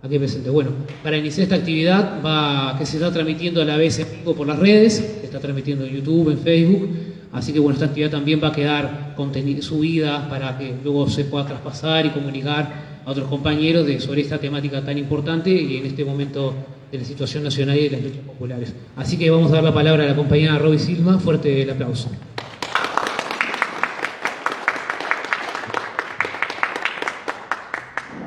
aquí presente. Bueno, para iniciar esta actividad que se está transmitiendo a la vez en vivo por las redes, se está transmitiendo en YouTube, en Facebook, así que bueno, esta actividad también va a quedar subida para que luego se pueda traspasar y comunicar a otros compañeros sobre esta temática tan importante y en este momento de la situación nacional y de las luchas populares. Así que vamos a dar la palabra a la compañera Roby Silva. Fuerte el aplauso.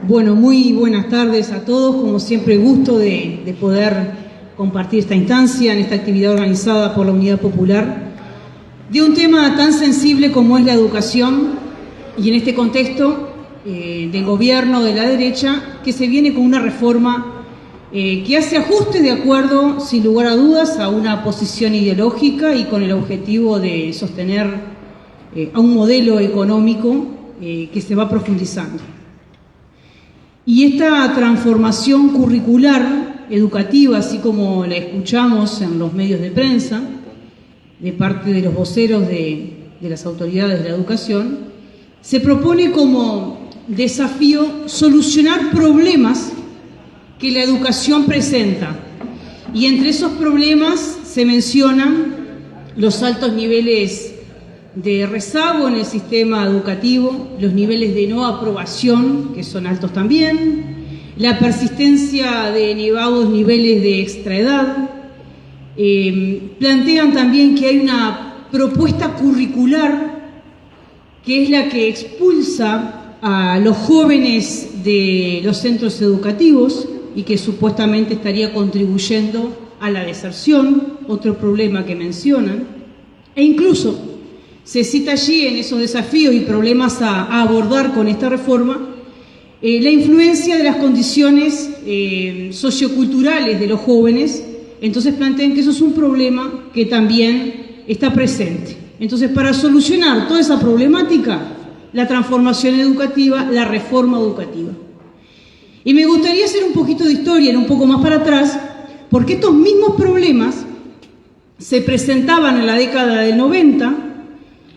Bueno, muy buenas tardes a todos. Como siempre, gusto de poder compartir esta instancia en esta actividad organizada por la Unidad Popular de un tema tan sensible como es la educación y en este contexto del gobierno de la derecha que se viene con una reforma que hace ajustes de acuerdo, sin lugar a dudas, a una posición ideológica y con el objetivo de sostener a un modelo económico que se va profundizando. Y esta transformación curricular educativa, así como la escuchamos en los medios de prensa, de parte de los voceros de las autoridades de la educación, se propone como desafío solucionar problemas que la educación presenta. Y entre esos problemas se mencionan los altos niveles de rezago en el sistema educativo, los niveles de no aprobación, que son altos también, la persistencia de elevados niveles de extraedad. Plantean también que hay una propuesta curricular que es la que expulsa a los jóvenes de los centros educativos y que supuestamente estaría contribuyendo a la deserción, otro problema que mencionan, e incluso se cita allí en esos desafíos y problemas a abordar con esta reforma la influencia de las condiciones socioculturales de los jóvenes. Entonces plantean que eso es un problema que también está presente. Entonces, para solucionar toda esa problemática, la transformación educativa, la reforma educativa. Y me gustaría hacer un poquito de historia, ir un poco más para atrás, porque estos mismos problemas se presentaban en la década del 90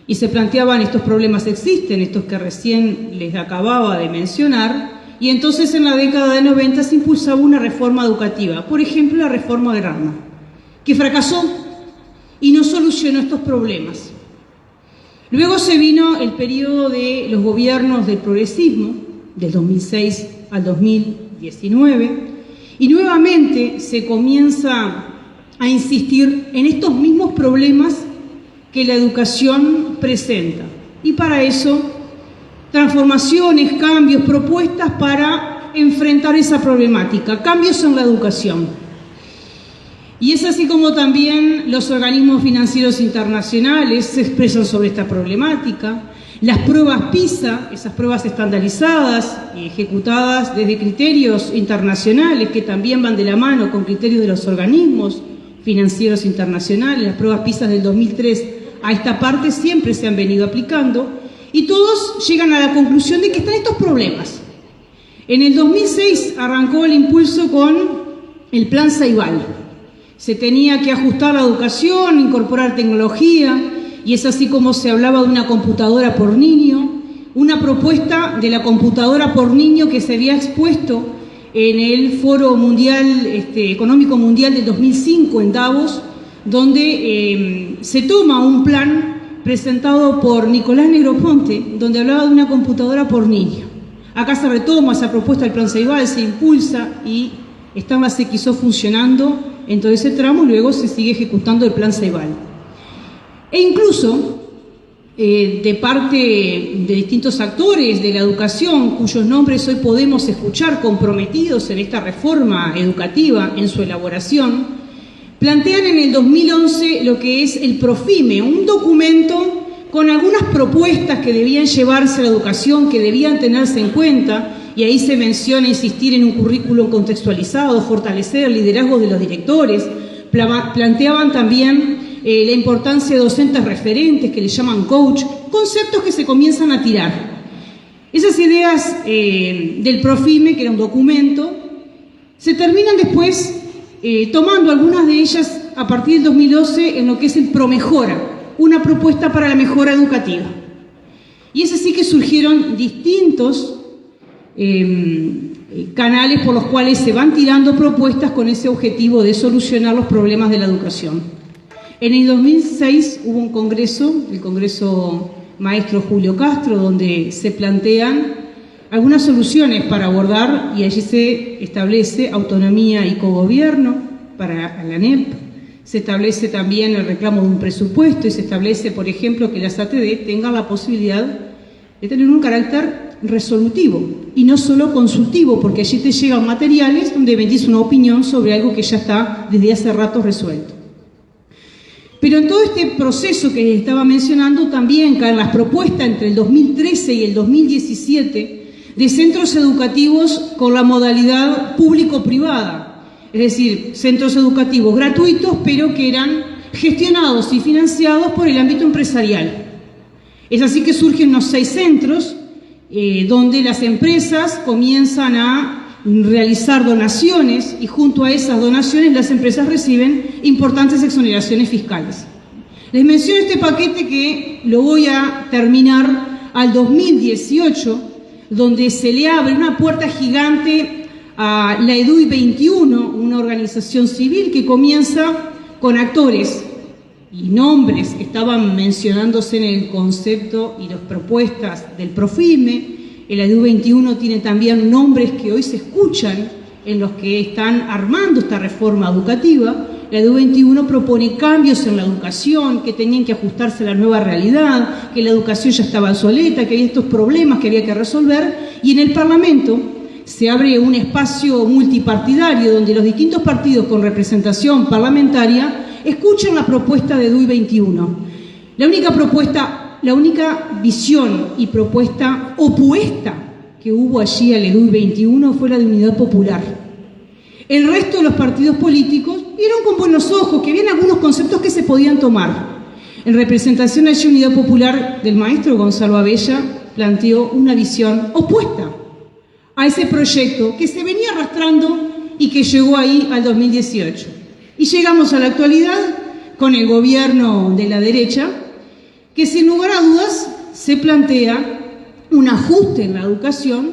y se planteaban estos problemas existen, estos que recién les acababa de mencionar, y entonces en la década del 90 se impulsaba una reforma educativa, por ejemplo la reforma de Rama, que fracasó y no solucionó estos problemas. Luego se vino el periodo de los gobiernos del progresismo, del 2006 al 2019, y nuevamente se comienza a insistir en estos mismos problemas que la educación presenta. Y para eso, transformaciones, cambios, propuestas para enfrentar esa problemática, cambios en la educación. Y es así como también los organismos financieros internacionales se expresan sobre esta problemática. Las pruebas PISA, esas pruebas estandarizadas y ejecutadas desde criterios internacionales que también van de la mano con criterios de los organismos financieros internacionales, las pruebas PISA del 2003 a esta parte siempre se han venido aplicando y todos llegan a la conclusión de que están estos problemas. En el 2006 arrancó el impulso con el Plan Ceibal. Se tenía que ajustar la educación, incorporar tecnología, y es así como se hablaba de una computadora por niño, una propuesta de la computadora por niño que se había expuesto en el Foro Mundial, Económico Mundial del 2005 en Davos, donde se toma un plan presentado por Nicolás Negroponte, donde hablaba de una computadora por niño. Acá se retoma esa propuesta del Plan Ceibal, se impulsa y está más XO funcionando en todo ese tramo y luego se sigue ejecutando el Plan Ceibal. E incluso de parte de distintos actores de la educación, cuyos nombres hoy podemos escuchar comprometidos en esta reforma educativa, en su elaboración, plantean en el 2011 lo que es el Profime, un documento con algunas propuestas que debían llevarse a la educación, que debían tenerse en cuenta, y ahí se menciona insistir en un currículum contextualizado, fortalecer el liderazgo de los directores, planteaban también la importancia de docentes referentes, que le llaman coach, conceptos que se comienzan a tirar. Esas ideas del Profime, que era un documento, se terminan después tomando algunas de ellas a partir del 2012 en lo que es el Promejora, una propuesta para la mejora educativa. Y es así que surgieron distintos canales por los cuales se van tirando propuestas con ese objetivo de solucionar los problemas de la educación. En el 2006 hubo un congreso, el Congreso Maestro Julio Castro, donde se plantean algunas soluciones para abordar, y allí se establece autonomía y cogobierno para la ANEP, se establece también el reclamo de un presupuesto y se establece, por ejemplo, que las ATD tengan la posibilidad de tener un carácter resolutivo y no solo consultivo, porque allí te llegan materiales donde emitís una opinión sobre algo que ya está desde hace rato resuelto. Pero en todo este proceso que estaba mencionando también caen las propuestas entre el 2013 y el 2017 de centros educativos con la modalidad público-privada, es decir, centros educativos gratuitos pero que eran gestionados y financiados por el ámbito empresarial. Es así que surgen unos 6 centros donde las empresas comienzan a realizar donaciones y junto a esas donaciones las empresas reciben importantes exoneraciones fiscales. Les menciono este paquete que lo voy a terminar al 2018, donde se le abre una puerta gigante a la EDUI 21, una organización civil que comienza con actores y nombres que estaban mencionándose en el concepto y las propuestas del Profime. El EDU 21 tiene también nombres que hoy se escuchan en los que están armando esta reforma educativa. La EDU 21 propone cambios en la educación, que tenían que ajustarse a la nueva realidad, que la educación ya estaba obsoleta, que había estos problemas que había que resolver. Y en el Parlamento se abre un espacio multipartidario donde los distintos partidos con representación parlamentaria escuchan la propuesta de EDU 21. La única visión y propuesta opuesta que hubo allí al EDU 21 fue la de Unidad Popular. El resto de los partidos políticos vieron con buenos ojos que había algunos conceptos que se podían tomar. En representación allí Unidad Popular del maestro Gonzalo Abella planteó una visión opuesta a ese proyecto que se venía arrastrando y que llegó ahí al 2018. Y llegamos a la actualidad con el gobierno de la derecha, que sin lugar a dudas se plantea un ajuste en la educación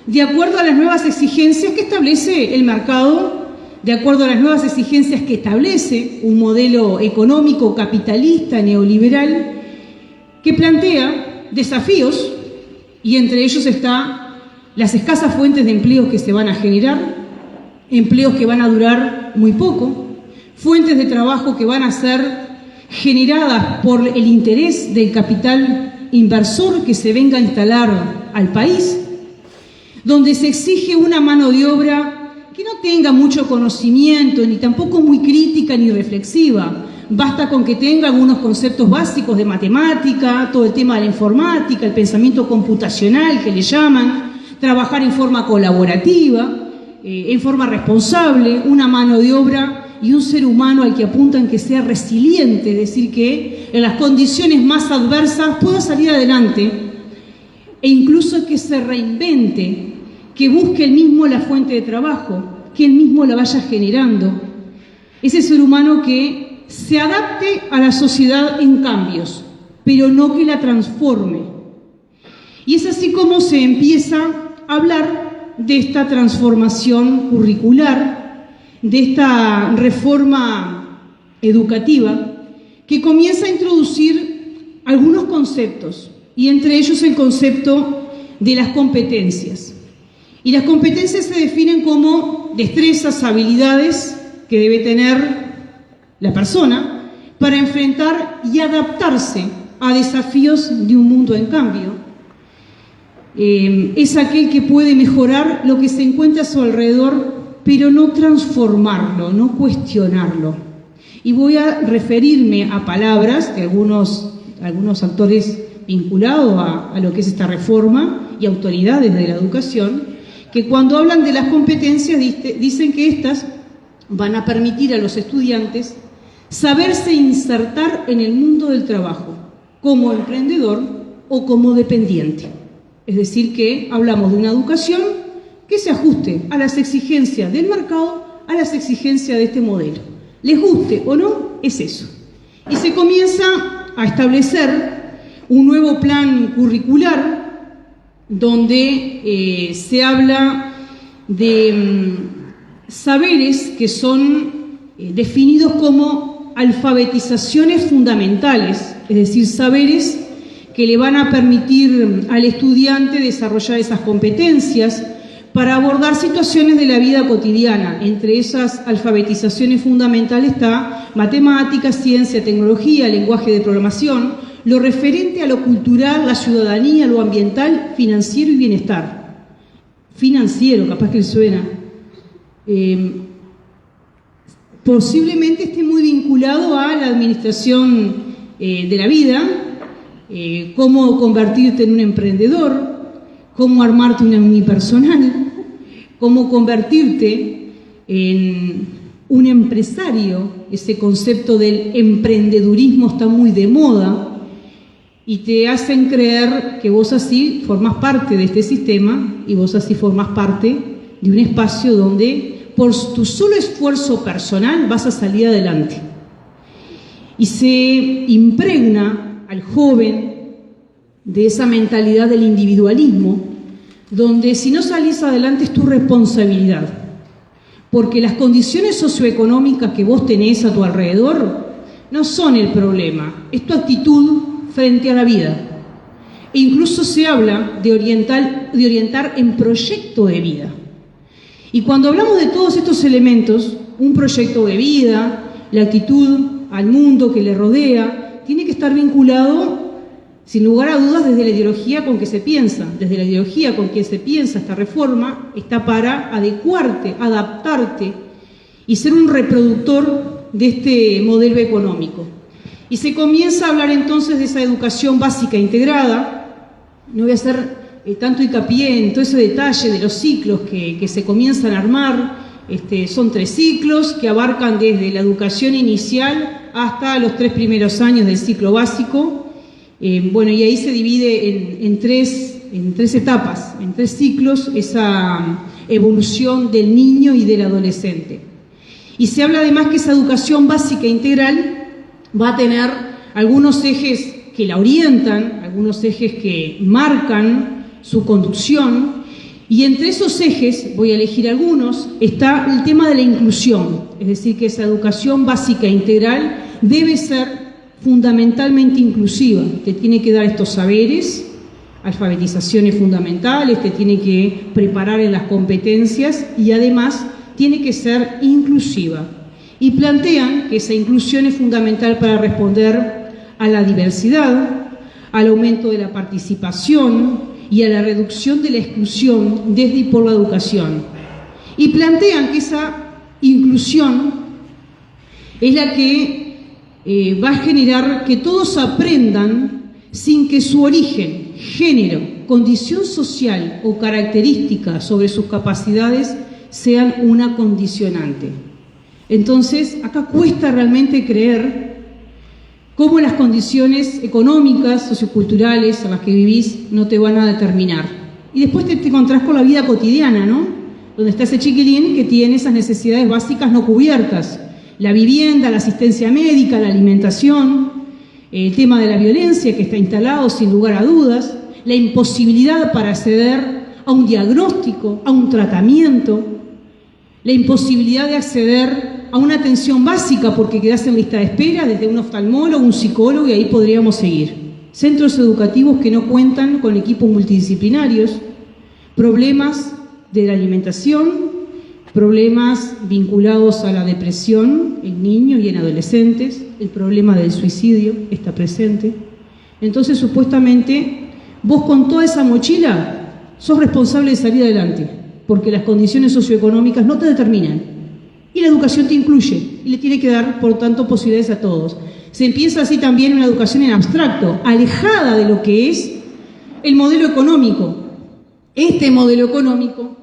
de acuerdo a las nuevas exigencias que establece el mercado, de acuerdo a las nuevas exigencias que establece un modelo económico capitalista neoliberal que plantea desafíos, y entre ellos está las escasas fuentes de empleos que se van a generar, empleos que van a durar muy poco, fuentes de trabajo que van a ser generadas por el interés del capital inversor que se venga a instalar al país, donde se exige una mano de obra que no tenga mucho conocimiento, ni tampoco muy crítica ni reflexiva. Basta con que tenga algunos conceptos básicos de matemática, todo el tema de la informática, el pensamiento computacional que le llaman, trabajar en forma colaborativa, en forma responsable, una mano de obra y un ser humano al que apuntan que sea resiliente, es decir, que en las condiciones más adversas pueda salir adelante e incluso que se reinvente, que busque él mismo la fuente de trabajo, que él mismo la vaya generando. Ese ser humano que se adapte a la sociedad en cambios, pero no que la transforme. Y es así como se empieza a hablar de esta transformación curricular, de esta reforma educativa que comienza a introducir algunos conceptos, y entre ellos el concepto de las competencias. Y las competencias se definen como destrezas, habilidades que debe tener la persona para enfrentar y adaptarse a desafíos de un mundo en cambio. Es aquel que puede mejorar lo que se encuentra a su alrededor, pero no transformarlo, no cuestionarlo. Y voy a referirme a palabras de algunos actores vinculados a lo que es esta reforma y autoridades de la educación, que cuando hablan de las competencias dicen que estas van a permitir a los estudiantes saberse insertar en el mundo del trabajo como emprendedor o como dependiente. Es decir, que hablamos de una educación que se ajuste a las exigencias del mercado, a las exigencias de este modelo. Les guste o no, es eso. Y se comienza a establecer un nuevo plan curricular donde se habla de saberes que son definidos como alfabetizaciones fundamentales, es decir, saberes que le van a permitir al estudiante desarrollar esas competencias para abordar situaciones de la vida cotidiana. Entre esas alfabetizaciones fundamentales está matemáticas, ciencia, tecnología, lenguaje de programación, lo referente a lo cultural, la ciudadanía, lo ambiental, financiero y bienestar. Financiero, capaz que le suena. Posiblemente esté muy vinculado a la administración de la vida, cómo convertirte en un emprendedor, cómo armarte una unipersonal, cómo convertirte en un empresario. Ese concepto del emprendedurismo está muy de moda y te hacen creer que vos así formás parte de este sistema y vos así formás parte de un espacio donde por tu solo esfuerzo personal vas a salir adelante. Y se impregna al joven de esa mentalidad del individualismo, donde si no salís adelante es tu responsabilidad, porque las condiciones socioeconómicas que vos tenés a tu alrededor no son el problema, es tu actitud frente a la vida. E incluso se habla de orientar en proyecto de vida. Y cuando hablamos de todos estos elementos, un proyecto de vida, la actitud al mundo que le rodea, tiene que estar vinculado, sin lugar a dudas, desde la ideología con que se piensa. Desde la ideología con que se piensa esta reforma está para adecuarte, adaptarte y ser un reproductor de este modelo económico. Y se comienza a hablar entonces de esa educación básica integrada. No voy a hacer tanto hincapié en todo ese detalle de los ciclos que se comienzan a armar. Son 3 ciclos que abarcan desde la educación inicial hasta los 3 primeros años del ciclo básico. Y ahí se divide en tres etapas, en 3 ciclos, esa evolución del niño y del adolescente. Y se habla además que esa educación básica integral va a tener algunos ejes que la orientan, algunos ejes que marcan su conducción, y entre esos ejes, voy a elegir algunos, está el tema de la inclusión, es decir, que esa educación básica integral debe ser fundamentalmente inclusiva, te tiene que dar estos saberes, alfabetizaciones fundamentales, te tiene que preparar en las competencias y además tiene que ser inclusiva. Y plantean que esa inclusión es fundamental para responder a la diversidad, al aumento de la participación y a la reducción de la exclusión desde y por la educación. Y plantean que esa inclusión es la que va a generar que todos aprendan sin que su origen, género, condición social o característica sobre sus capacidades sean una condicionante. Entonces, acá cuesta realmente creer cómo las condiciones económicas, socioculturales a las que vivís no te van a determinar. Y después te encontrás con la vida cotidiana, ¿no? Donde está ese chiquilín que tiene esas necesidades básicas no cubiertas. La vivienda, la asistencia médica, la alimentación, el tema de la violencia que está instalado sin lugar a dudas, la imposibilidad para acceder a un diagnóstico, a un tratamiento, la imposibilidad de acceder a una atención básica porque quedás en lista de espera desde un oftalmólogo, un psicólogo y ahí podríamos seguir. Centros educativos que no cuentan con equipos multidisciplinarios, problemas de la alimentación, problemas vinculados a la depresión en niños y en adolescentes, el problema del suicidio está presente. Entonces, supuestamente, vos con toda esa mochila sos responsable de salir adelante, porque las condiciones socioeconómicas no te determinan. Y la educación te incluye y le tiene que dar, por tanto, posibilidades a todos. Se empieza así también una educación en abstracto, alejada de lo que es el modelo económico. Este modelo económico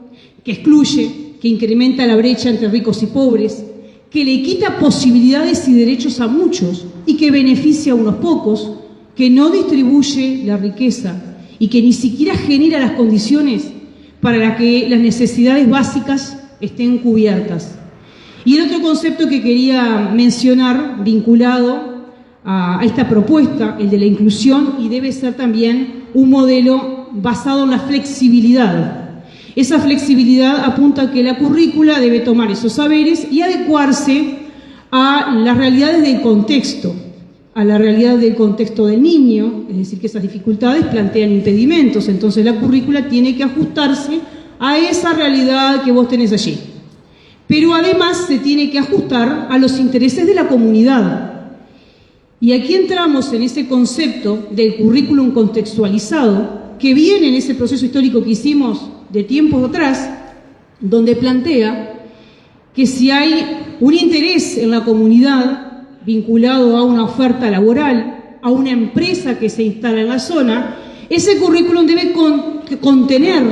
que excluye, que incrementa la brecha entre ricos y pobres, que le quita posibilidades y derechos a muchos y que beneficia a unos pocos, que no distribuye la riqueza y que ni siquiera genera las condiciones para que las necesidades básicas estén cubiertas. Y el otro concepto que quería mencionar, vinculado a esta propuesta, el de la inclusión, y debe ser también un modelo basado en la flexibilidad. Esa flexibilidad apunta a que la currícula debe tomar esos saberes y adecuarse a las realidades del contexto, a la realidad del contexto del niño, es decir, que esas dificultades plantean impedimentos, entonces la currícula tiene que ajustarse a esa realidad que vos tenés allí. Pero además se tiene que ajustar a los intereses de la comunidad. Y aquí entramos en ese concepto del currículum contextualizado, que viene en ese proceso histórico que hicimos de tiempos atrás, donde plantea que si hay un interés en la comunidad vinculado a una oferta laboral, a una empresa que se instala en la zona, ese currículum debe contener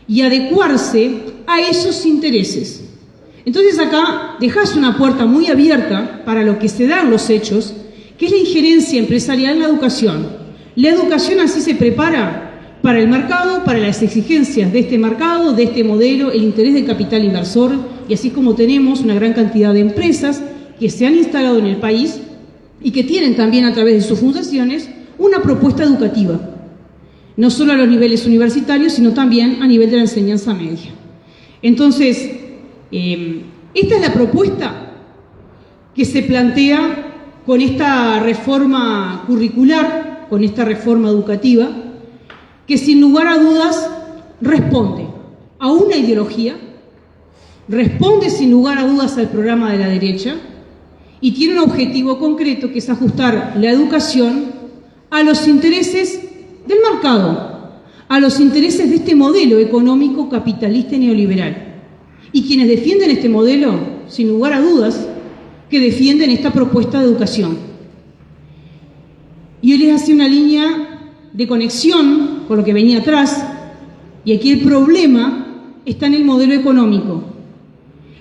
y adecuarse a esos intereses. Entonces acá dejás una puerta muy abierta para lo que se da en los hechos, que es la injerencia empresarial en la educación. La educación así se prepara para el mercado, para las exigencias de este mercado, de este modelo, el interés del capital inversor, y así como tenemos una gran cantidad de empresas que se han instalado en el país y que tienen también a través de sus fundaciones una propuesta educativa, no solo a los niveles universitarios, sino también a nivel de la enseñanza media. Entonces, esta es la propuesta que se plantea con esta reforma curricular, con esta reforma educativa, que sin lugar a dudas responde a una ideología, responde sin lugar a dudas al programa de la derecha y tiene un objetivo concreto que es ajustar la educación a los intereses del mercado, a los intereses de este modelo económico capitalista y neoliberal. Y quienes defienden este modelo, sin lugar a dudas, que defienden esta propuesta de educación. Y yo les hacía una línea de conexión con lo que venía atrás, y aquí el problema está en el modelo económico.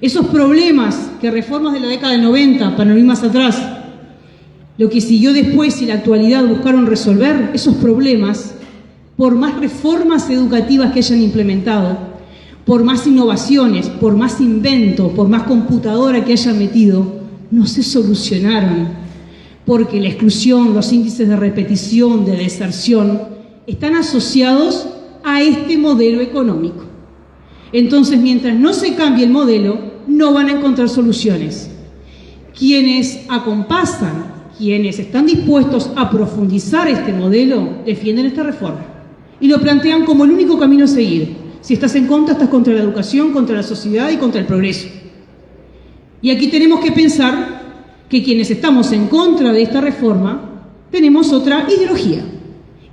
Esos problemas que reformas de la década del 90, para no ir más atrás, lo que siguió después y la actualidad buscaron resolver, esos problemas, por más reformas educativas que hayan implementado, por más innovaciones, por más inventos, por más computadora que hayan metido, no se solucionaron, porque la exclusión, los índices de repetición, de deserción, están asociados a este modelo económico. Entonces, mientras no se cambie el modelo, no van a encontrar soluciones. Quienes acompasan, quienes están dispuestos a profundizar este modelo, defienden esta reforma y lo plantean como el único camino a seguir. Si estás en contra, estás contra la educación, contra la sociedad y contra el progreso. Y aquí tenemos que pensar que quienes estamos en contra de esta reforma tenemos otra ideología.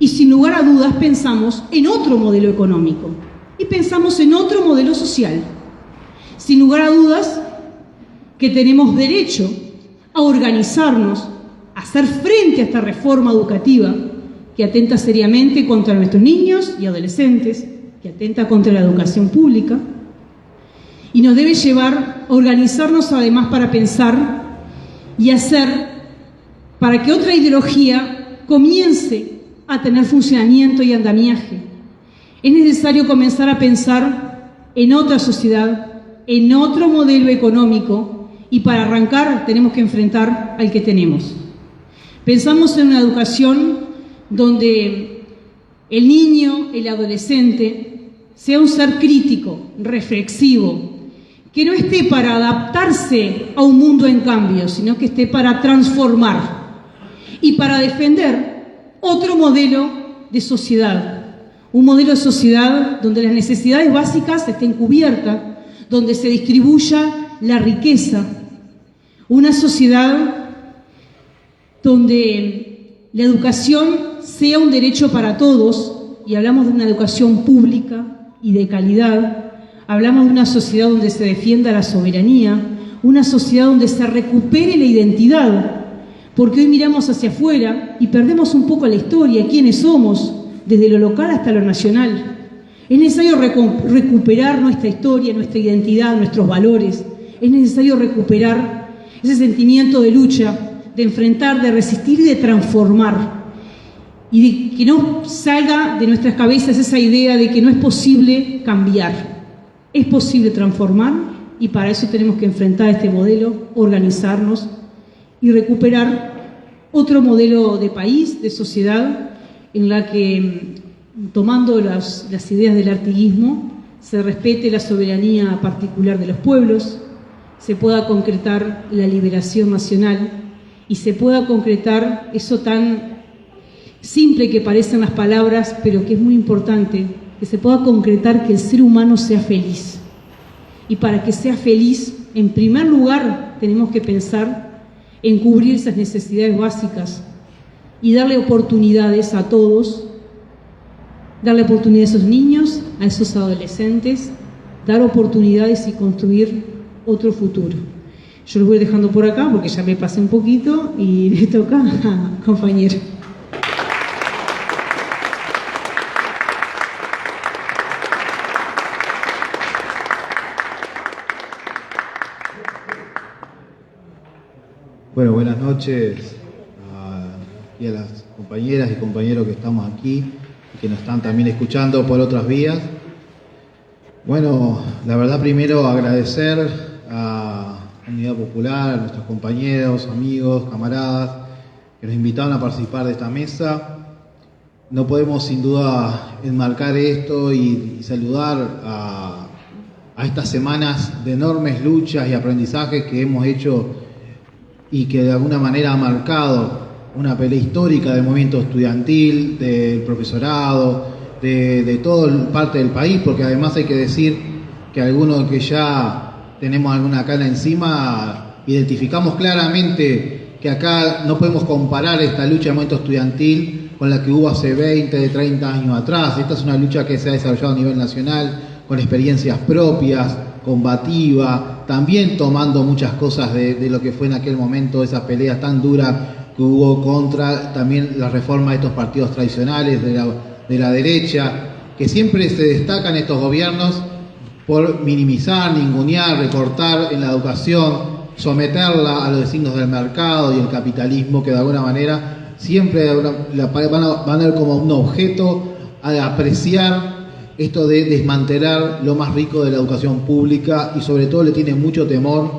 Y sin lugar a dudas pensamos en otro modelo económico y pensamos en otro modelo social. Sin lugar a dudas que tenemos derecho a organizarnos, a hacer frente a esta reforma educativa que atenta seriamente contra nuestros niños y adolescentes, que atenta contra la educación pública, y nos debe llevar a organizarnos además para pensar y hacer para que otra ideología comience a tener funcionamiento y andamiaje. Es necesario comenzar a pensar en otra sociedad, en otro modelo económico, y para arrancar tenemos que enfrentar al que tenemos. Pensamos en una educación donde el niño, el adolescente, sea un ser crítico, reflexivo, que no esté para adaptarse a un mundo en cambio, sino que esté para transformar y para defender otro modelo de sociedad. Un modelo de sociedad donde las necesidades básicas estén cubiertas, donde se distribuya la riqueza. Una sociedad donde la educación sea un derecho para todos, y hablamos de una educación pública y de calidad. Hablamos de una sociedad donde se defienda la soberanía, una sociedad donde se recupere la identidad, porque hoy miramos hacia afuera y perdemos un poco la historia, quiénes somos, desde lo local hasta lo nacional. Es necesario recuperar nuestra historia, nuestra identidad, nuestros valores. Es necesario recuperar ese sentimiento de lucha, de enfrentar, de resistir y de transformar. Y de que no salga de nuestras cabezas esa idea de que no es posible cambiar. Es posible transformar, y para eso tenemos que enfrentar este modelo, organizarnos y recuperar otro modelo de país, de sociedad, en la que, tomando las ideas del artiguismo, se respete la soberanía particular de los pueblos, se pueda concretar la liberación nacional y se pueda concretar eso tan simple que parecen las palabras, pero que es muy importante, que se pueda concretar que el ser humano sea feliz. Y para que sea feliz, en primer lugar, tenemos que pensar en cubrir esas necesidades básicas y darle oportunidades a todos, darle oportunidades a esos niños, a esos adolescentes, dar oportunidades y construir otro futuro. Yo lo voy dejando por acá porque ya me pasé un poquito y le toca a compañero. Bueno, buenas noches y a las compañeras y compañeros que estamos aquí y que nos están también escuchando por otras vías. Bueno, la verdad primero agradecer a Unidad Popular, a nuestros compañeros, amigos, camaradas que nos invitaron a participar de esta mesa. No podemos sin duda enmarcar esto y saludar a estas semanas de enormes luchas y aprendizajes que hemos hecho y que de alguna manera ha marcado una pelea histórica del movimiento estudiantil, del profesorado, de toda parte del país, porque además hay que decir que algunos que ya tenemos alguna cana encima, identificamos claramente que acá no podemos comparar esta lucha del movimiento estudiantil con la que hubo hace 20, 30 años atrás. Esta es una lucha que se ha desarrollado a nivel nacional, con experiencias propias, combativa, también tomando muchas cosas de lo que fue en aquel momento, esa pelea tan dura que hubo contra también la reforma de estos partidos tradicionales de la derecha, que siempre se destacan estos gobiernos por minimizar, ningunear, recortar en la educación, someterla a los designios del mercado y el capitalismo, que de alguna manera siempre van a ver como un objeto a apreciar esto de desmantelar lo más rico de la educación pública, y sobre todo le tienen mucho temor,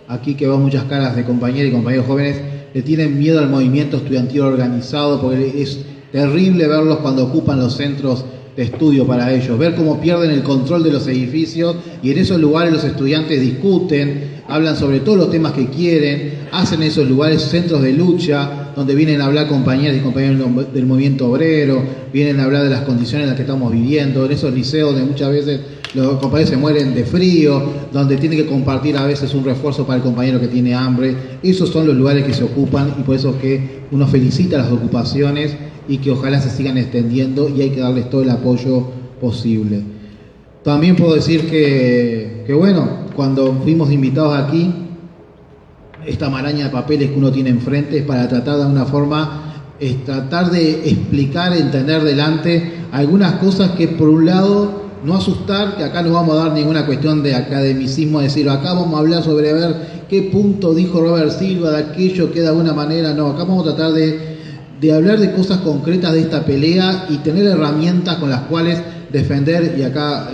aquí que veo muchas caras de compañeras y compañeros jóvenes, le tienen miedo al movimiento estudiantil organizado, porque es terrible verlos cuando ocupan los centros de estudio para ellos, ver cómo pierden el control de los edificios, y en esos lugares los estudiantes discuten, hablan sobre todos los temas que quieren, hacen en esos lugares centros de lucha, donde vienen a hablar compañeras y compañeros del movimiento obrero, vienen a hablar de las condiciones en las que estamos viviendo, en esos liceos donde muchas veces los compañeros se mueren de frío, donde tienen que compartir a veces un refuerzo para el compañero que tiene hambre. Esos son los lugares que se ocupan, y por eso es que uno felicita las ocupaciones y que ojalá se sigan extendiendo, y hay que darles todo el apoyo posible. También puedo decir que bueno, cuando fuimos invitados aquí, esta maraña de papeles que uno tiene enfrente es para tratar de alguna forma, tratar de explicar, entender delante algunas cosas que, por un lado, no asustar, que acá no vamos a dar ninguna cuestión de academicismo, decir acá vamos a hablar sobre a ver qué punto dijo Robert Silva de aquello que de alguna manera, no, acá vamos a tratar de hablar de cosas concretas de esta pelea y tener herramientas con las cuales defender. Y acá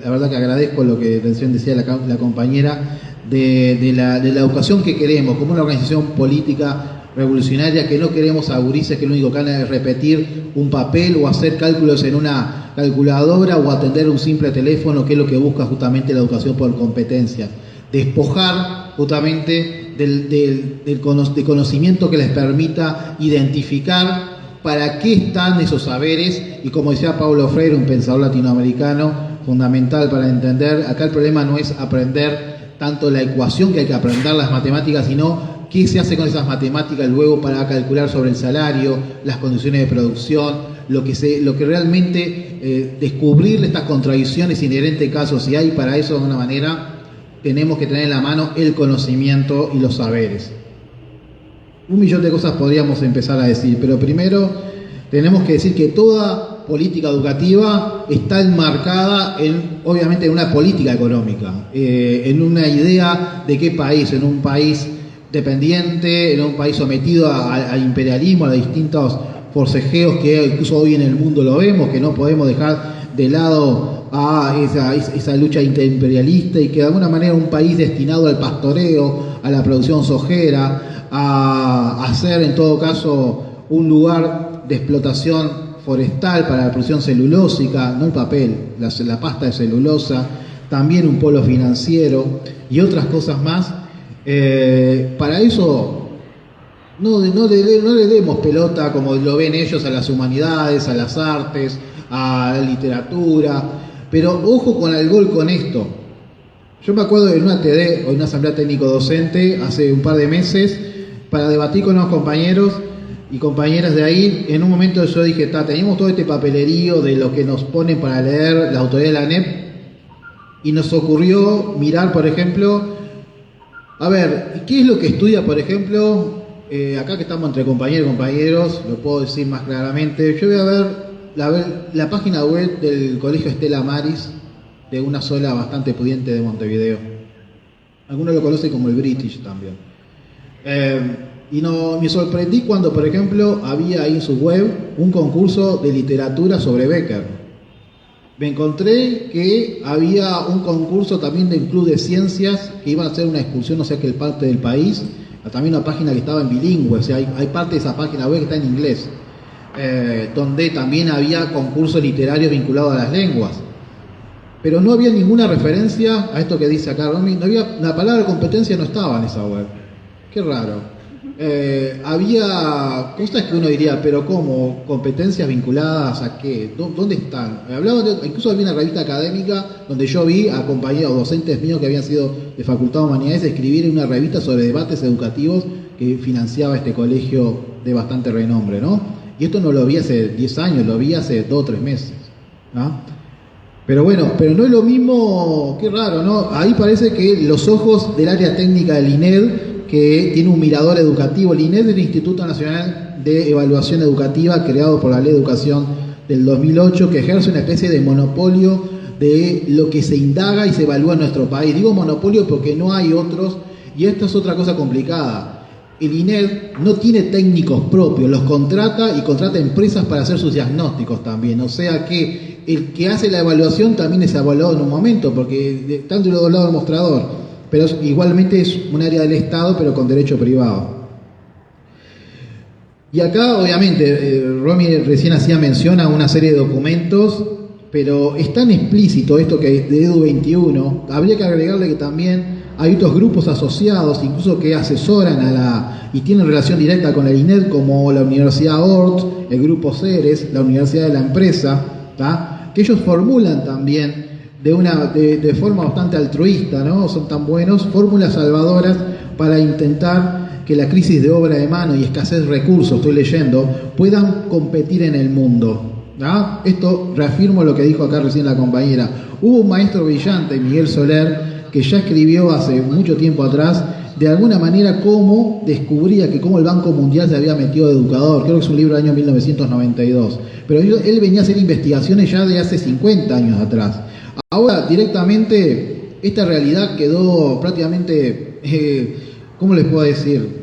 la verdad que agradezco lo que recién decía la compañera de la educación que queremos, como una organización política revolucionaria, que no queremos a gurises que lo único que hagan es repetir un papel o hacer cálculos en una calculadora o atender un simple teléfono, que es lo que busca justamente la educación por competencia. Despojar justamente del conocimiento que les permita identificar para qué están esos saberes, y como decía Paulo Freire, un pensador latinoamericano fundamental para entender, acá el problema no es aprender tanto la ecuación que hay que aprender, las matemáticas, sino qué se hace con esas matemáticas luego para calcular sobre el salario, las condiciones de producción, lo que realmente descubrir estas contradicciones inherentes cada sociedad, y para eso de alguna manera tenemos que tener en la mano el conocimiento y los saberes. Un millón de cosas podríamos empezar a decir, pero primero tenemos que decir que toda política educativa está enmarcada obviamente en una política económica, en una idea de qué país, en un país dependiente, en un país sometido al imperialismo, a los distintos forcejeos que incluso hoy en el mundo lo vemos, que no podemos dejar de lado a esa lucha interimperialista, y que de alguna manera un país destinado al pastoreo, a la producción sojera, a ser en todo caso un lugar de explotación forestal para la producción celulósica, no el papel, la pasta de celulosa, también un polo financiero y otras cosas más. Para eso no le demos pelota como lo ven ellos a las humanidades, a las artes, a la literatura, pero ojo con el gol con esto. Yo me acuerdo en una TD, o en una asamblea técnico-docente, hace un par de meses, para debatir con unos compañeros y compañeras de ahí, en un momento yo dije, teníamos todo este papelerío de lo que nos ponen para leer la autoridad de la ANEP, y nos ocurrió mirar, por ejemplo, a ver, ¿qué es lo que estudia, por ejemplo, acá que estamos entre compañeros y compañeros, lo puedo decir más claramente, yo voy a ver la página web del Colegio Estela Maris, de una sola bastante pudiente de Montevideo. Algunos lo conocen como el British también. Y me sorprendí cuando, por ejemplo, había ahí en su web un concurso de literatura sobre Becker. Me encontré que había un concurso también del Club de Ciencias que iban a hacer una excursión, no sé a qué parte del país, también una página que estaba en bilingüe, o sea, hay parte de esa página web que está en inglés, donde también había concursos literarios vinculados a las lenguas. Pero no había ninguna referencia a esto que dice acá Romy, la palabra competencia no estaba en esa web. Qué raro. Había cosas que uno diría, pero ¿cómo? ¿Competencias vinculadas a qué? ¿Dónde están? Incluso había una revista académica donde yo vi a compañeros docentes míos que habían sido de Facultad de Humanidades escribir en una revista sobre debates educativos que financiaba este colegio de bastante renombre, ¿no? Y esto no lo vi hace 10 años, lo vi hace 2 o 3 meses, ¿no? Pero bueno, pero no es lo mismo, qué raro, ¿no? Ahí parece que los ojos del área técnica del INED, que tiene un mirador educativo, el INED es el Instituto Nacional de Evaluación Educativa, creado por la Ley de Educación del 2008, que ejerce una especie de monopolio de lo que se indaga y se evalúa en nuestro país. Digo monopolio porque no hay otros, y esta es otra cosa complicada. El INED no tiene técnicos propios, los contrata y contrata empresas para hacer sus diagnósticos también, o sea que el que hace la evaluación también es evaluado en un momento, porque están de los dos lados del mostrador, pero igualmente es un área del Estado, pero con derecho privado. Y acá, obviamente, Romy recién hacía mención a una serie de documentos, pero es tan explícito esto que de Edu21, habría que agregarle que también hay otros grupos asociados, incluso que asesoran y tienen relación directa con el INED, como la Universidad Ort, el Grupo Ceres, la Universidad de la Empresa, que ellos formulan también de forma bastante altruista, ¿no? Son tan buenos, fórmulas salvadoras para intentar que la crisis de obra de mano y escasez de recursos, estoy leyendo, puedan competir en el mundo. Esto reafirmo lo que dijo acá recién la compañera. Hubo un maestro brillante, Miguel Soler, que ya escribió hace mucho tiempo atrás, de alguna manera cómo descubría que cómo el Banco Mundial se había metido de educador. Creo que es un libro del año 1992. Pero él venía a hacer investigaciones ya de hace 50 años atrás. Ahora directamente esta realidad quedó prácticamente, ¿cómo les puedo decir?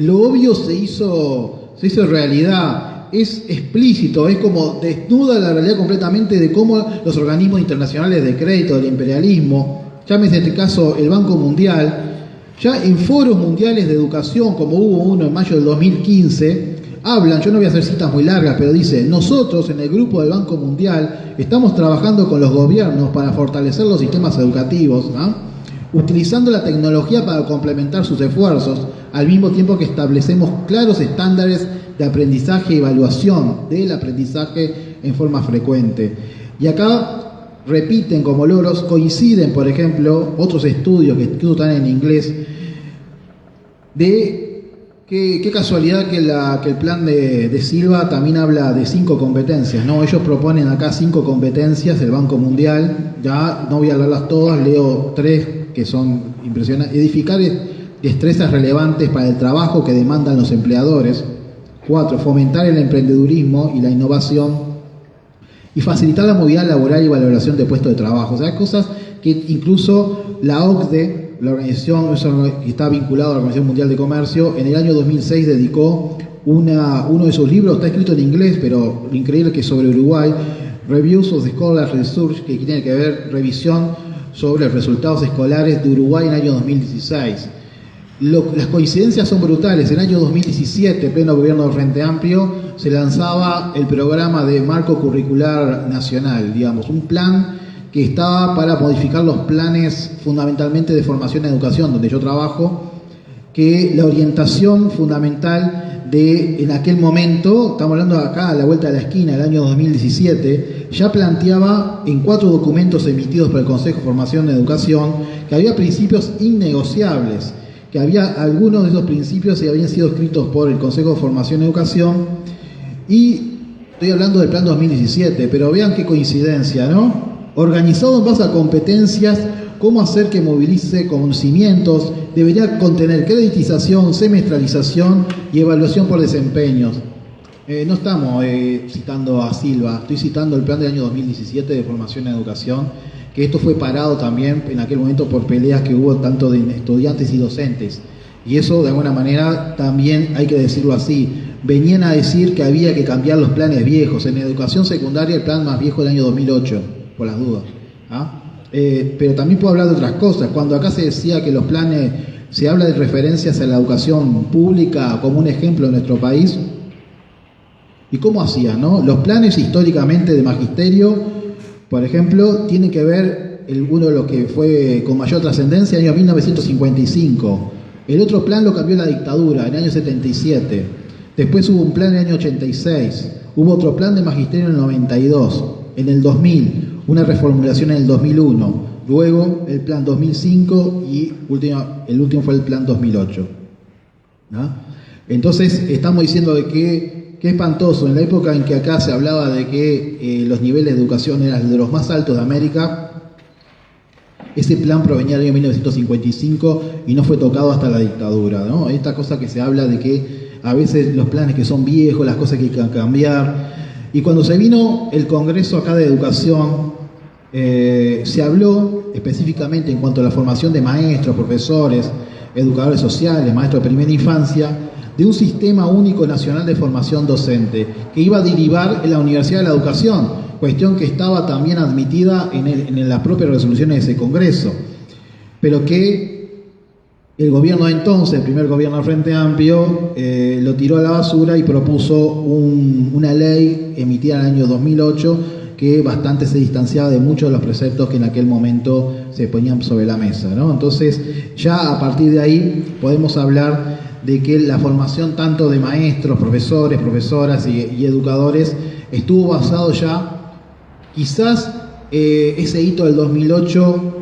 Lo obvio se hizo realidad. Es explícito, es como desnuda la realidad completamente de cómo los organismos internacionales de crédito del imperialismo, llámese en este caso el Banco Mundial, ya en foros mundiales de educación, como hubo uno en mayo del 2015, hablan, yo no voy a hacer citas muy largas, pero dice, nosotros en el grupo del Banco Mundial estamos trabajando con los gobiernos para fortalecer los sistemas educativos, utilizando la tecnología para complementar sus esfuerzos, al mismo tiempo que establecemos claros estándares de aprendizaje y evaluación del aprendizaje en forma frecuente. Y acá repiten como loros, coinciden, por ejemplo, otros estudios que incluso están en inglés, de qué casualidad que el plan de Silva también habla de 5 competencias, ¿no? Ellos proponen acá 5 competencias, el Banco Mundial, ya no voy a hablarlas todas, leo 3 que son impresionantes. Edificar destrezas relevantes para el trabajo que demandan los empleadores. 4. Fomentar el emprendedurismo y la innovación y facilitar la movilidad laboral y valoración de puestos de trabajo. O sea, cosas que incluso la OCDE, la organización que está vinculada a la Organización Mundial de Comercio, en el año 2006 dedicó uno de sus libros, está escrito en inglés, pero lo increíble que es sobre Uruguay, Reviews of the Scholar Research, que tiene que ver revisión sobre resultados escolares de Uruguay en el año 2016. Las coincidencias son brutales. En el año 2017, en pleno gobierno del Frente Amplio, se lanzaba el programa de marco curricular nacional, digamos, un plan que estaba para modificar los planes fundamentalmente de formación en educación, donde yo trabajo, que la orientación fundamental en aquel momento, estamos hablando acá a la vuelta de la esquina, el año 2017, ya planteaba en 4 documentos emitidos por el Consejo de Formación en Educación que había principios innegociables, que había algunos de esos principios que habían sido escritos por el Consejo de Formación en Educación, y estoy hablando del plan 2017, pero vean qué coincidencia, ¿no? Organizado en base a competencias, cómo hacer que movilice conocimientos, debería contener creditización, semestralización y evaluación por desempeños. No estamos citando a Silva, estoy citando el plan del año 2017 de formación en educación, que esto fue parado también en aquel momento por peleas que hubo tanto de estudiantes y docentes. Y eso de alguna manera también hay que decirlo así. Venían a decir que había que cambiar los planes viejos. En educación secundaria el plan más viejo del año 2008, por las dudas. Pero también puedo hablar de otras cosas. Cuando acá se decía que los planes, se habla de referencias a la educación pública como un ejemplo en nuestro país. ¿Y cómo hacían, no? Los planes históricamente de magisterio, por ejemplo, tienen que ver, uno de los que fue con mayor trascendencia, en el año 1955. El otro plan lo cambió la dictadura, en el año 77. Después hubo un plan en el año 86. Hubo otro plan de magisterio en el 92. En el 2000, una reformulación en el 2001. Luego el plan 2005 y el último fue el plan 2008. ¿No? Entonces estamos diciendo de que qué espantoso, en la época en que acá se hablaba de que los niveles de educación eran de los más altos de América, ese plan provenía del año 1955 y no fue tocado hasta la dictadura, ¿no? Esta cosa que se habla de que a veces los planes que son viejos, las cosas que hay que cambiar. Y cuando se vino el Congreso acá de Educación, se habló específicamente en cuanto a la formación de maestros, profesores, educadores sociales, maestros de primera infancia, de un sistema único nacional de formación docente que iba a derivar en la Universidad de la Educación, cuestión que estaba también admitida en las propias resoluciones de ese Congreso, pero que el gobierno de entonces, el primer gobierno del Frente Amplio, lo tiró a la basura y propuso una ley emitida en el año 2008 que bastante se distanciaba de muchos de los preceptos que en aquel momento se ponían sobre la mesa, ¿no? Entonces, ya a partir de ahí podemos hablar de que la formación tanto de maestros, profesores, profesoras y educadores estuvo basado ya, quizás ese hito del 2008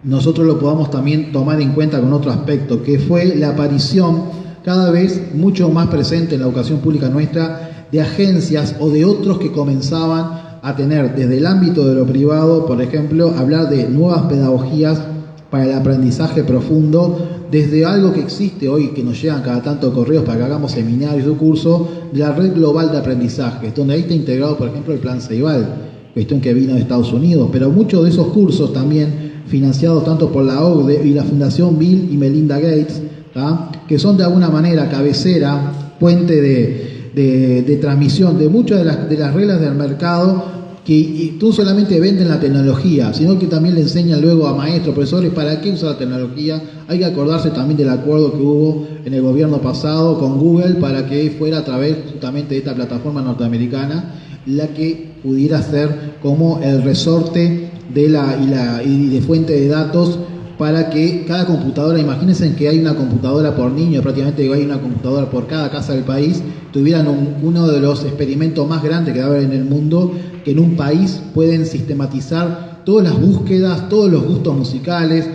nosotros lo podamos también tomar en cuenta con otro aspecto, que fue la aparición cada vez mucho más presente en la educación pública nuestra de agencias o de otros que comenzaban a tener desde el ámbito de lo privado, por ejemplo, hablar de nuevas pedagogías para el aprendizaje profundo, desde algo que existe hoy, que nos llegan cada tanto correos para que hagamos seminarios o cursos, de la red global de aprendizaje, donde ahí está integrado, por ejemplo, el plan Ceibal, cuestión que vino de Estados Unidos, pero muchos de esos cursos también financiados tanto por la OCDE y la Fundación Bill y Melinda Gates, ¿tá? Que son de alguna manera cabecera, puente de transmisión de muchas de las reglas del mercado, que no solamente venden la tecnología, sino que también le enseñan luego a maestros, profesores, para qué usar la tecnología. Hay que acordarse también del acuerdo que hubo en el gobierno pasado con Google para que fuera a través justamente de esta plataforma norteamericana la que pudiera ser como el resorte y de fuente de datos para que cada computadora, imagínense que hay una computadora por niño, prácticamente hay una computadora por cada casa del país, tuvieran uno de los experimentos más grandes que va a haber en el mundo, que en un país pueden sistematizar todas las búsquedas, todos los gustos musicales,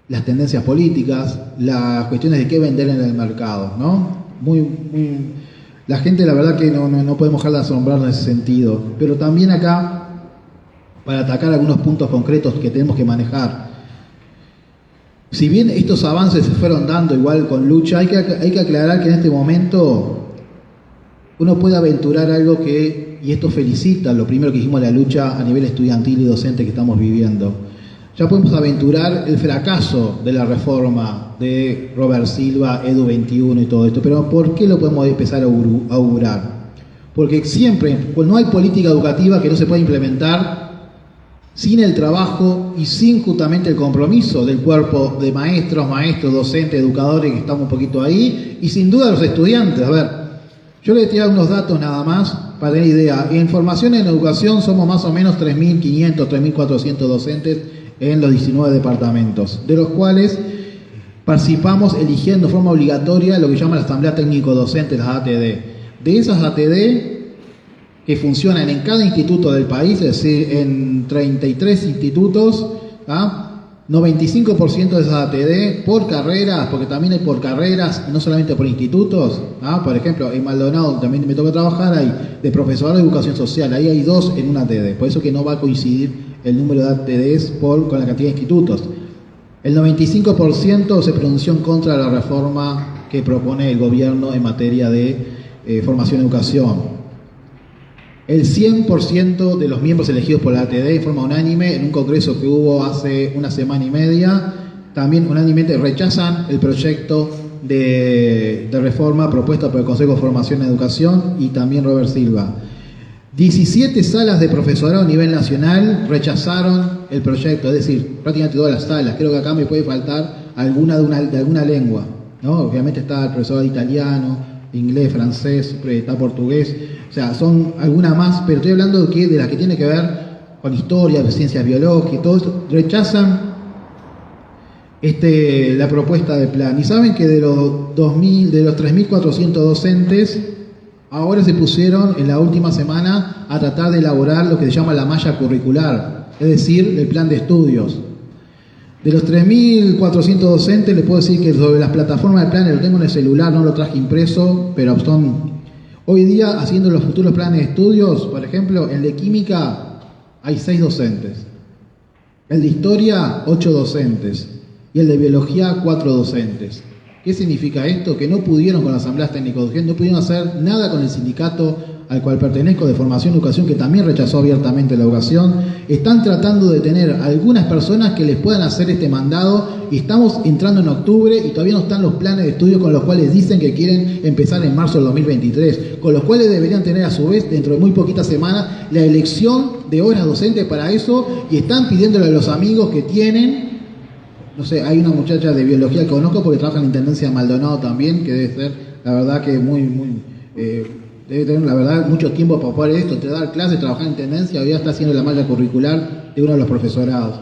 las tendencias políticas, las cuestiones de qué vender en el mercado, ¿no? La gente, la verdad que no podemos dejar de asombrarnos en ese sentido, pero también acá, para atacar algunos puntos concretos que tenemos que manejar. Si bien estos avances se fueron dando igual con lucha, hay que aclarar que en este momento uno puede aventurar algo y esto felicita lo primero que dijimos, la lucha a nivel estudiantil y docente que estamos viviendo. Ya podemos aventurar el fracaso de la reforma de Robert Silva, Edu 21 y todo esto, pero ¿por qué lo podemos empezar a augurar? Porque siempre, pues no hay política educativa que no se pueda implementar sin el trabajo y sin justamente el compromiso del cuerpo de maestros, docentes, educadores que estamos un poquito ahí, y sin duda los estudiantes. A ver, yo les he tirado unos datos nada más para tener idea. En formación en educación somos más o menos 3.500, 3.400 docentes en los 19 departamentos, de los cuales participamos eligiendo de forma obligatoria lo que llama la Asamblea Técnico Docente, las ATD. De esas ATD que funcionan en cada instituto del país, es decir, en 33 institutos, 95% de esas ATD por carreras, porque también hay por carreras, no solamente por institutos. Por ejemplo, en Maldonado también me toca trabajar, hay de profesorado de educación social, ahí hay 2 en una ATD, por eso que no va a coincidir el número de ATDs con la cantidad de institutos. El 95% se pronunció en contra de la reforma que propone el gobierno en materia de formación y educación. El 100% de los miembros elegidos por la ATD en forma unánime, en un congreso que hubo hace una semana y media, también unánimemente rechazan el proyecto de reforma propuesta por el Consejo de Formación y Educación y también Robert Silva. 17 salas de profesorado a nivel nacional rechazaron el proyecto, es decir, prácticamente todas las salas. Creo que acá me puede faltar alguna de alguna lengua, ¿no? Obviamente está el profesorado de italiano, inglés, francés, está portugués, o sea, son algunas más, pero estoy hablando de las que tiene que ver con historia, ciencias biológicas y todo esto. Rechazan la propuesta de plan. Y saben que de los 3.400 docentes, ahora se pusieron en la última semana a tratar de elaborar lo que se llama la malla curricular, es decir, el plan de estudios. De los 3.400 docentes, les puedo decir que sobre las plataformas de planes lo tengo en el celular, no lo traje impreso, pero son hoy día haciendo los futuros planes de estudios. Por ejemplo, en de química hay 6 docentes, el de historia 8 docentes y el de biología 4 docentes. ¿Qué significa esto? Que no pudieron con las asambleas técnico-docentes, no pudieron hacer nada con el sindicato al cual pertenezco de Formación y Educación, que también rechazó abiertamente la educación. Están tratando de tener algunas personas que les puedan hacer este mandado y estamos entrando en octubre y todavía no están los planes de estudio con los cuales dicen que quieren empezar en marzo del 2023, con los cuales deberían tener a su vez dentro de muy poquitas semanas la elección de horas docentes para eso, y están pidiéndole a los amigos que tienen. No sé, hay una muchacha de biología que conozco porque trabaja en la Intendencia de Maldonado también, que debe ser, la verdad, que debe tener, la verdad, mucho tiempo para poder esto, te dar clases, trabajar en Intendencia, hoy ya está haciendo la malla curricular de uno de los profesorados.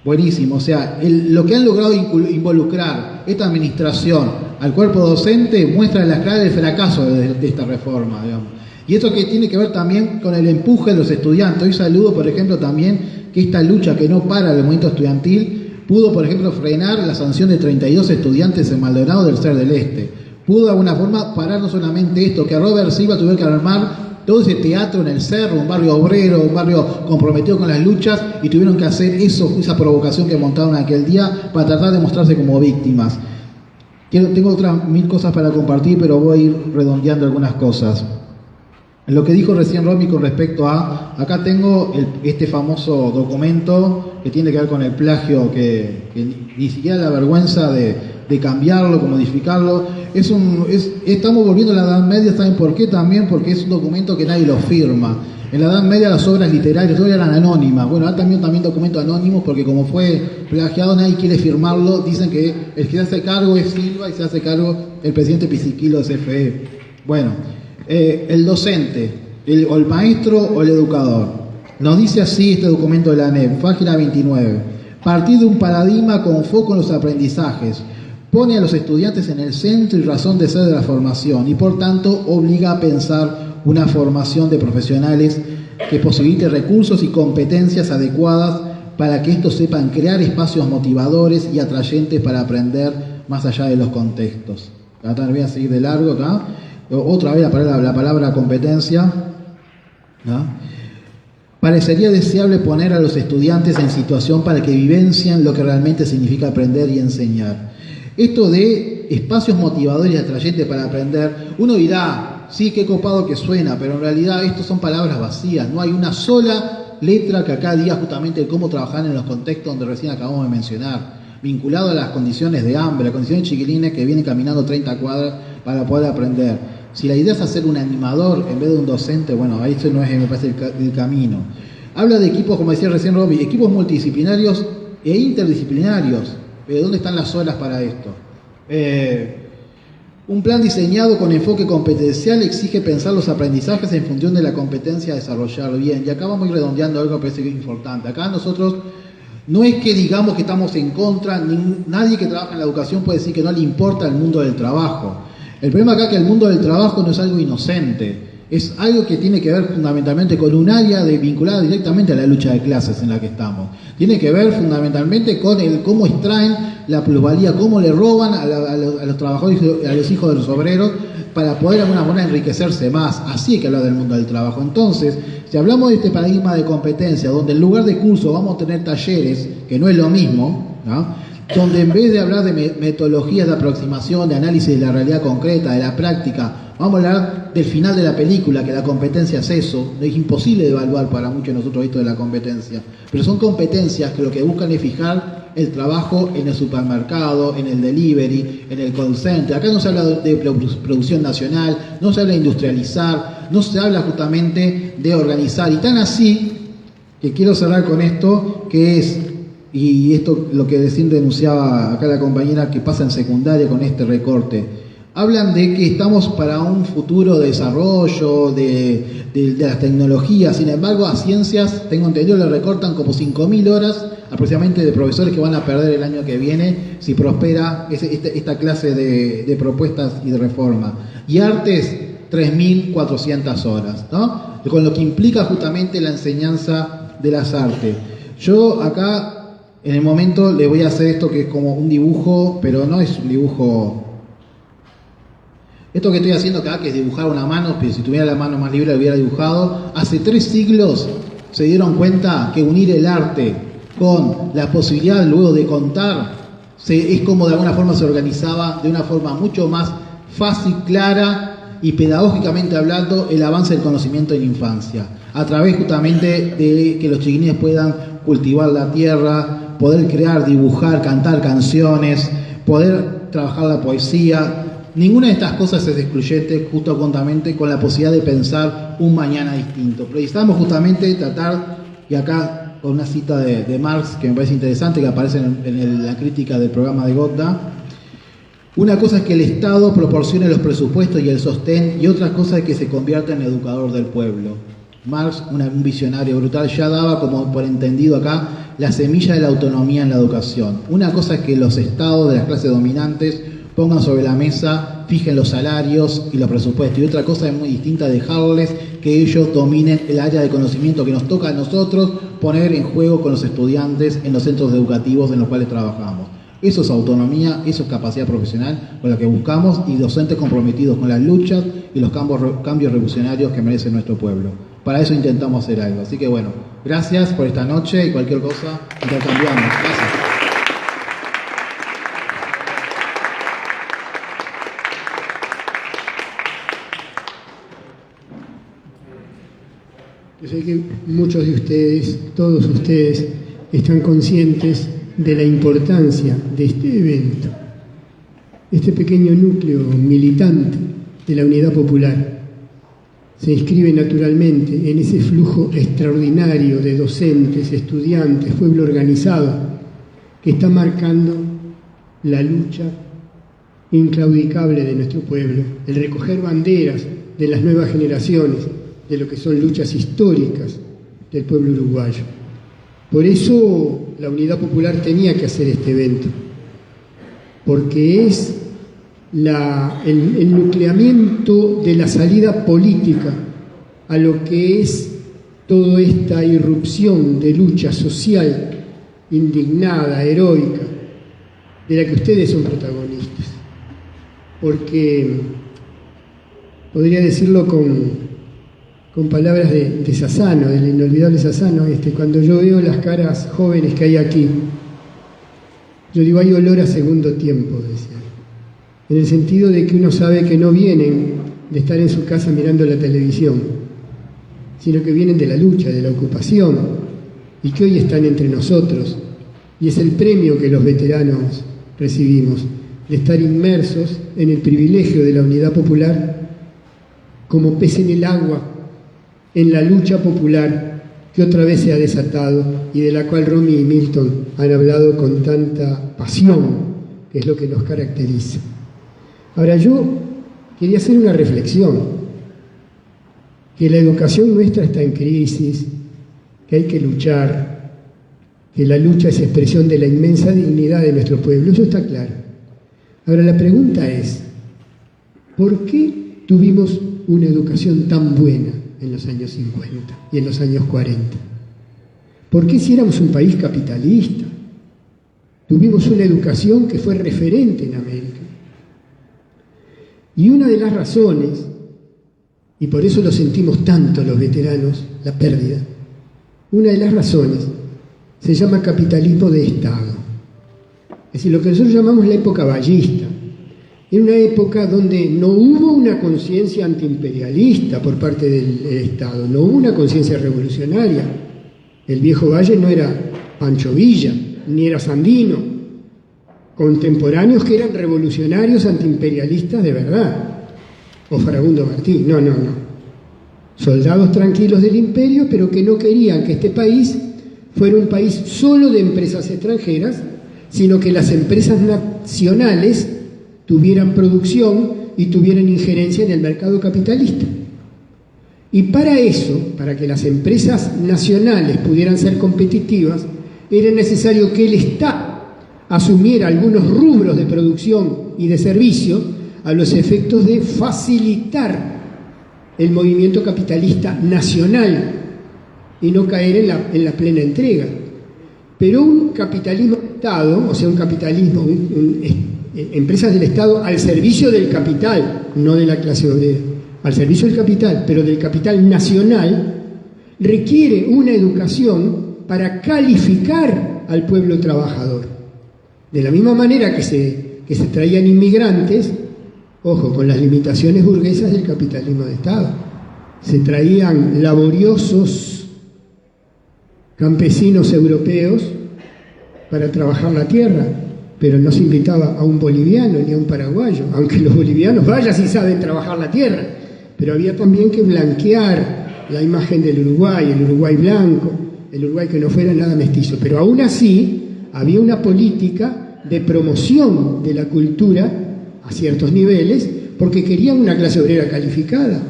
Buenísimo, o sea, lo que han logrado involucrar esta administración al cuerpo docente muestra la clave del fracaso de esta reforma, digamos. Y esto que tiene que ver también con el empuje de los estudiantes. Hoy saludo, por ejemplo, también que esta lucha que no para del movimiento estudiantil pudo, por ejemplo, frenar la sanción de 32 estudiantes en Maldonado del CER del Este. Pudo de alguna forma parar no solamente esto, que a Robert Silva tuvo que armar todo ese teatro en el Cerro, un barrio obrero, un barrio comprometido con las luchas, y tuvieron que hacer esa provocación que montaron aquel día para tratar de mostrarse como víctimas. Tengo otras 1000 cosas para compartir, pero voy a ir redondeando algunas cosas. Lo que dijo recién Romy con respecto a, acá tengo este famoso documento que tiene que ver con el plagio, que ni siquiera la vergüenza de cambiarlo, de modificarlo. Estamos volviendo a la Edad Media, ¿saben por qué? También porque es un documento que nadie lo firma. En la Edad Media las obras literarias todas eran anónimas. Bueno, ahora también documentos anónimos, porque como fue plagiado nadie quiere firmarlo. Dicen que el que se hace cargo es Silva y se hace cargo el presidente Pisiquilo de CFE. Bueno, el docente, o el maestro o el educador. Nos dice así este documento de la ANEP, página 29. Partir de un paradigma con foco en los aprendizajes, pone a los estudiantes en el centro y razón de ser de la formación, y por tanto obliga a pensar una formación de profesionales que posibilite recursos y competencias adecuadas para que estos sepan crear espacios motivadores y atrayentes para aprender más allá de los contextos. Acá voy a seguir de largo acá. Otra vez la palabra competencia, ¿no? Parecería deseable poner a los estudiantes en situación para que vivencien lo que realmente significa aprender y enseñar. Esto de espacios motivadores y atrayentes para aprender, uno dirá, sí, qué copado que suena, pero en realidad estos son palabras vacías. No hay una sola letra que acá diga justamente cómo trabajar en los contextos donde recién acabamos de mencionar, vinculado a las condiciones de hambre, las condiciones de chiquilines que vienen caminando 30 cuadras para poder aprender. Si la idea es hacer un animador en vez de un docente, bueno, ahí eso no es, me parece, el camino. Habla de equipos, como decía recién Robbie, equipos multidisciplinarios e interdisciplinarios. Pero ¿dónde están las horas para esto? Un plan diseñado con enfoque competencial exige pensar los aprendizajes en función de la competencia a desarrollar bien. Y acá vamos a ir redondeando algo que parece importante. Acá nosotros no es que digamos que estamos en contra, nadie que trabaja en la educación puede decir que no le importa el mundo del trabajo. El problema acá es que el mundo del trabajo no es algo inocente. Es algo que tiene que ver fundamentalmente con un área vinculada directamente a la lucha de clases en la que estamos. Tiene que ver fundamentalmente con el cómo extraen la plusvalía, cómo le roban a los trabajadores, a los hijos de los obreros, para poder de alguna manera enriquecerse más. Así hay que hablar del mundo del trabajo. Entonces, si hablamos de este paradigma de competencia, donde en lugar de curso vamos a tener talleres, que no es lo mismo, ¿no?, donde en vez de hablar de metodologías de aproximación, de análisis de la realidad concreta, de la práctica, vamos a hablar del final de la película, que la competencia es eso. Es imposible de evaluar para muchos de nosotros esto de la competencia, pero son competencias que lo que buscan es fijar el trabajo en el supermercado, en el delivery, en el call center. Acá no se habla de producción nacional, no se habla de industrializar, no se habla justamente de organizar. Y tan así, que quiero cerrar con esto, que es, y esto lo que recién denunciaba acá la compañera, que pasa en secundaria con este recorte. Hablan de que estamos para un futuro de desarrollo de las tecnologías. Sin embargo, a ciencias, tengo entendido, le recortan como 5.000 horas aproximadamente de profesores que van a perder el año que viene si prospera esta clase de propuestas y de reforma. Y artes, 3.400 horas, ¿no? Con lo que implica justamente la enseñanza de las artes. Yo acá, en el momento, le voy a hacer esto que es como un dibujo, pero no es un dibujo. Esto que estoy haciendo acá, que es dibujar una mano, pero si tuviera la mano más libre lo hubiera dibujado. Hace 3 siglos se dieron cuenta que unir el arte con la posibilidad luego de contar, es como de alguna forma se organizaba de una forma mucho más fácil, clara y pedagógicamente hablando el avance del conocimiento en la infancia. A través justamente de que los chiquilines puedan cultivar la tierra, poder crear, dibujar, cantar canciones, poder trabajar la poesía. Ninguna de estas cosas es excluyente justamente con la posibilidad de pensar un mañana distinto. Precisamos justamente tratar, y acá con una cita de Marx que me parece interesante, que aparece en la crítica del programa de Gotha. Una cosa es que el Estado proporcione los presupuestos y el sostén, y otra cosa es que se convierta en educador del pueblo. Marx, un visionario brutal, ya daba como por entendido acá la semilla de la autonomía en la educación. Una cosa es que los estados de las clases dominantes pongan sobre la mesa, fijen los salarios y los presupuestos. Y otra cosa es muy distinta, dejarles que ellos dominen el área de conocimiento que nos toca a nosotros poner en juego con los estudiantes en los centros educativos en los cuales trabajamos. Eso es autonomía, eso es capacidad profesional con la que buscamos, y docentes comprometidos con las luchas y los cambios revolucionarios que merece nuestro pueblo. Para eso intentamos hacer algo. Así que bueno, gracias por esta noche y cualquier cosa intercambiamos. Gracias. Yo sé que muchos de ustedes, todos ustedes, están conscientes de la importancia de este evento, este pequeño núcleo militante de la Unidad Popular. Se inscribe naturalmente en ese flujo extraordinario de docentes, estudiantes, pueblo organizado, que está marcando la lucha inclaudicable de nuestro pueblo, el recoger banderas de las nuevas generaciones, de lo que son luchas históricas del pueblo uruguayo. Por eso la Unidad Popular tenía que hacer este evento, porque es el nucleamiento de la salida política a lo que es toda esta irrupción de lucha social indignada, heroica, de la que ustedes son protagonistas. Porque, podría decirlo con palabras de Sassano, del inolvidable Sassano, cuando yo veo las caras jóvenes que hay aquí, yo digo, hay olor a segundo tiempo, decía. En el sentido de que uno sabe que no vienen de estar en su casa mirando la televisión, sino que vienen de la lucha, de la ocupación, y que hoy están entre nosotros. Y es el premio que los veteranos recibimos, de estar inmersos en el privilegio de la Unidad Popular como pez en el agua, en la lucha popular que otra vez se ha desatado y de la cual Rumi y Milton han hablado con tanta pasión, que es lo que nos caracteriza. Ahora, yo quería hacer una reflexión, que la educación nuestra está en crisis, que hay que luchar, que la lucha es expresión de la inmensa dignidad de nuestro pueblo, eso está claro. Ahora, la pregunta es, ¿por qué tuvimos una educación tan buena en los años 50 y en los años 40? ¿Por qué si éramos un país capitalista tuvimos una educación que fue referente en América? Y una de las razones, y por eso lo sentimos tanto los veteranos, la pérdida, una de las razones se llama capitalismo de Estado. Es decir, lo que nosotros llamamos la época vallista. En una época donde no hubo una conciencia antiimperialista por parte del Estado, no hubo una conciencia revolucionaria. El viejo Valle no era Pancho Villa, ni era Sandino, contemporáneos que eran revolucionarios antiimperialistas de verdad, o Farabundo Martí, no. Soldados tranquilos del imperio, pero que no querían que este país fuera un país solo de empresas extranjeras, sino que las empresas nacionales tuvieran producción y tuvieran injerencia en el mercado capitalista. Y para eso, para que las empresas nacionales pudieran ser competitivas, era necesario que el Estado asumiera algunos rubros de producción y de servicio a los efectos de facilitar el movimiento capitalista nacional y no caer en la plena entrega. Pero un capitalismo de Estado, o sea, un capitalismo, empresas del Estado al servicio del capital, no de la clase obrera, al servicio del capital, pero del capital nacional, requiere una educación para calificar al pueblo trabajador. De la misma manera que se traían inmigrantes, ojo, con las limitaciones burguesas del capitalismo de Estado, se traían laboriosos campesinos europeos para trabajar la tierra, pero no se invitaba a un boliviano ni a un paraguayo, aunque los bolivianos vaya si saben trabajar la tierra, pero había también que blanquear la imagen del Uruguay, el Uruguay blanco, el Uruguay que no fuera nada mestizo, pero aún así había una política de promoción de la cultura a ciertos niveles, porque querían una clase obrera calificada.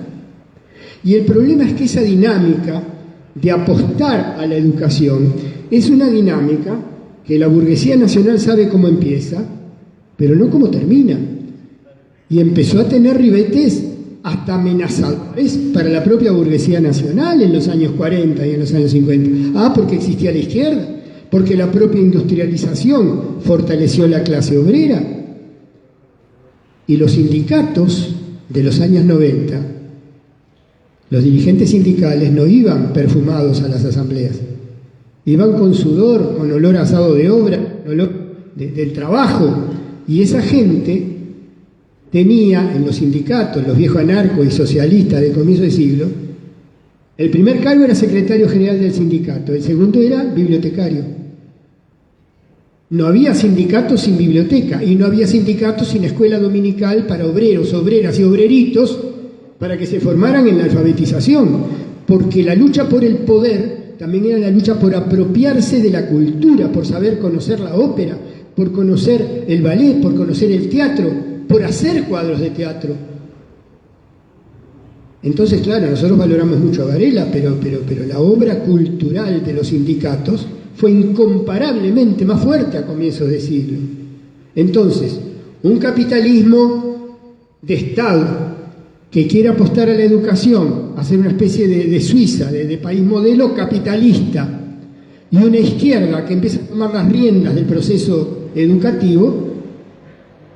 Y el problema es que esa dinámica de apostar a la educación es una dinámica que la burguesía nacional sabe cómo empieza, pero no cómo termina. Y empezó a tener ribetes hasta amenazadores para la propia burguesía nacional en los años 40 y en los años 50. Porque existía la izquierda, porque la propia industrialización fortaleció la clase obrera. Y los sindicatos de los años 90, los dirigentes sindicales no iban perfumados a las asambleas, iban con sudor, con olor a asado de obra, olor del trabajo, y esa gente tenía en los sindicatos, los viejos anarcos y socialistas del comienzo del siglo, el primer cargo era secretario general del sindicato, el segundo era bibliotecario. No había sindicatos sin biblioteca y no había sindicatos sin escuela dominical para obreros, obreras y obreritos para que se formaran en la alfabetización, porque la lucha por el poder también era la lucha por apropiarse de la cultura, por saber conocer la ópera, por conocer el ballet, por conocer el teatro, por hacer cuadros de teatro. Entonces, claro, nosotros valoramos mucho a Varela, pero la obra cultural de los sindicatos fue incomparablemente más fuerte a comienzos de siglo. Entonces, un capitalismo de Estado que quiere apostar a la educación, hacer una especie de Suiza, de país modelo capitalista, y una izquierda que empieza a tomar las riendas del proceso educativo,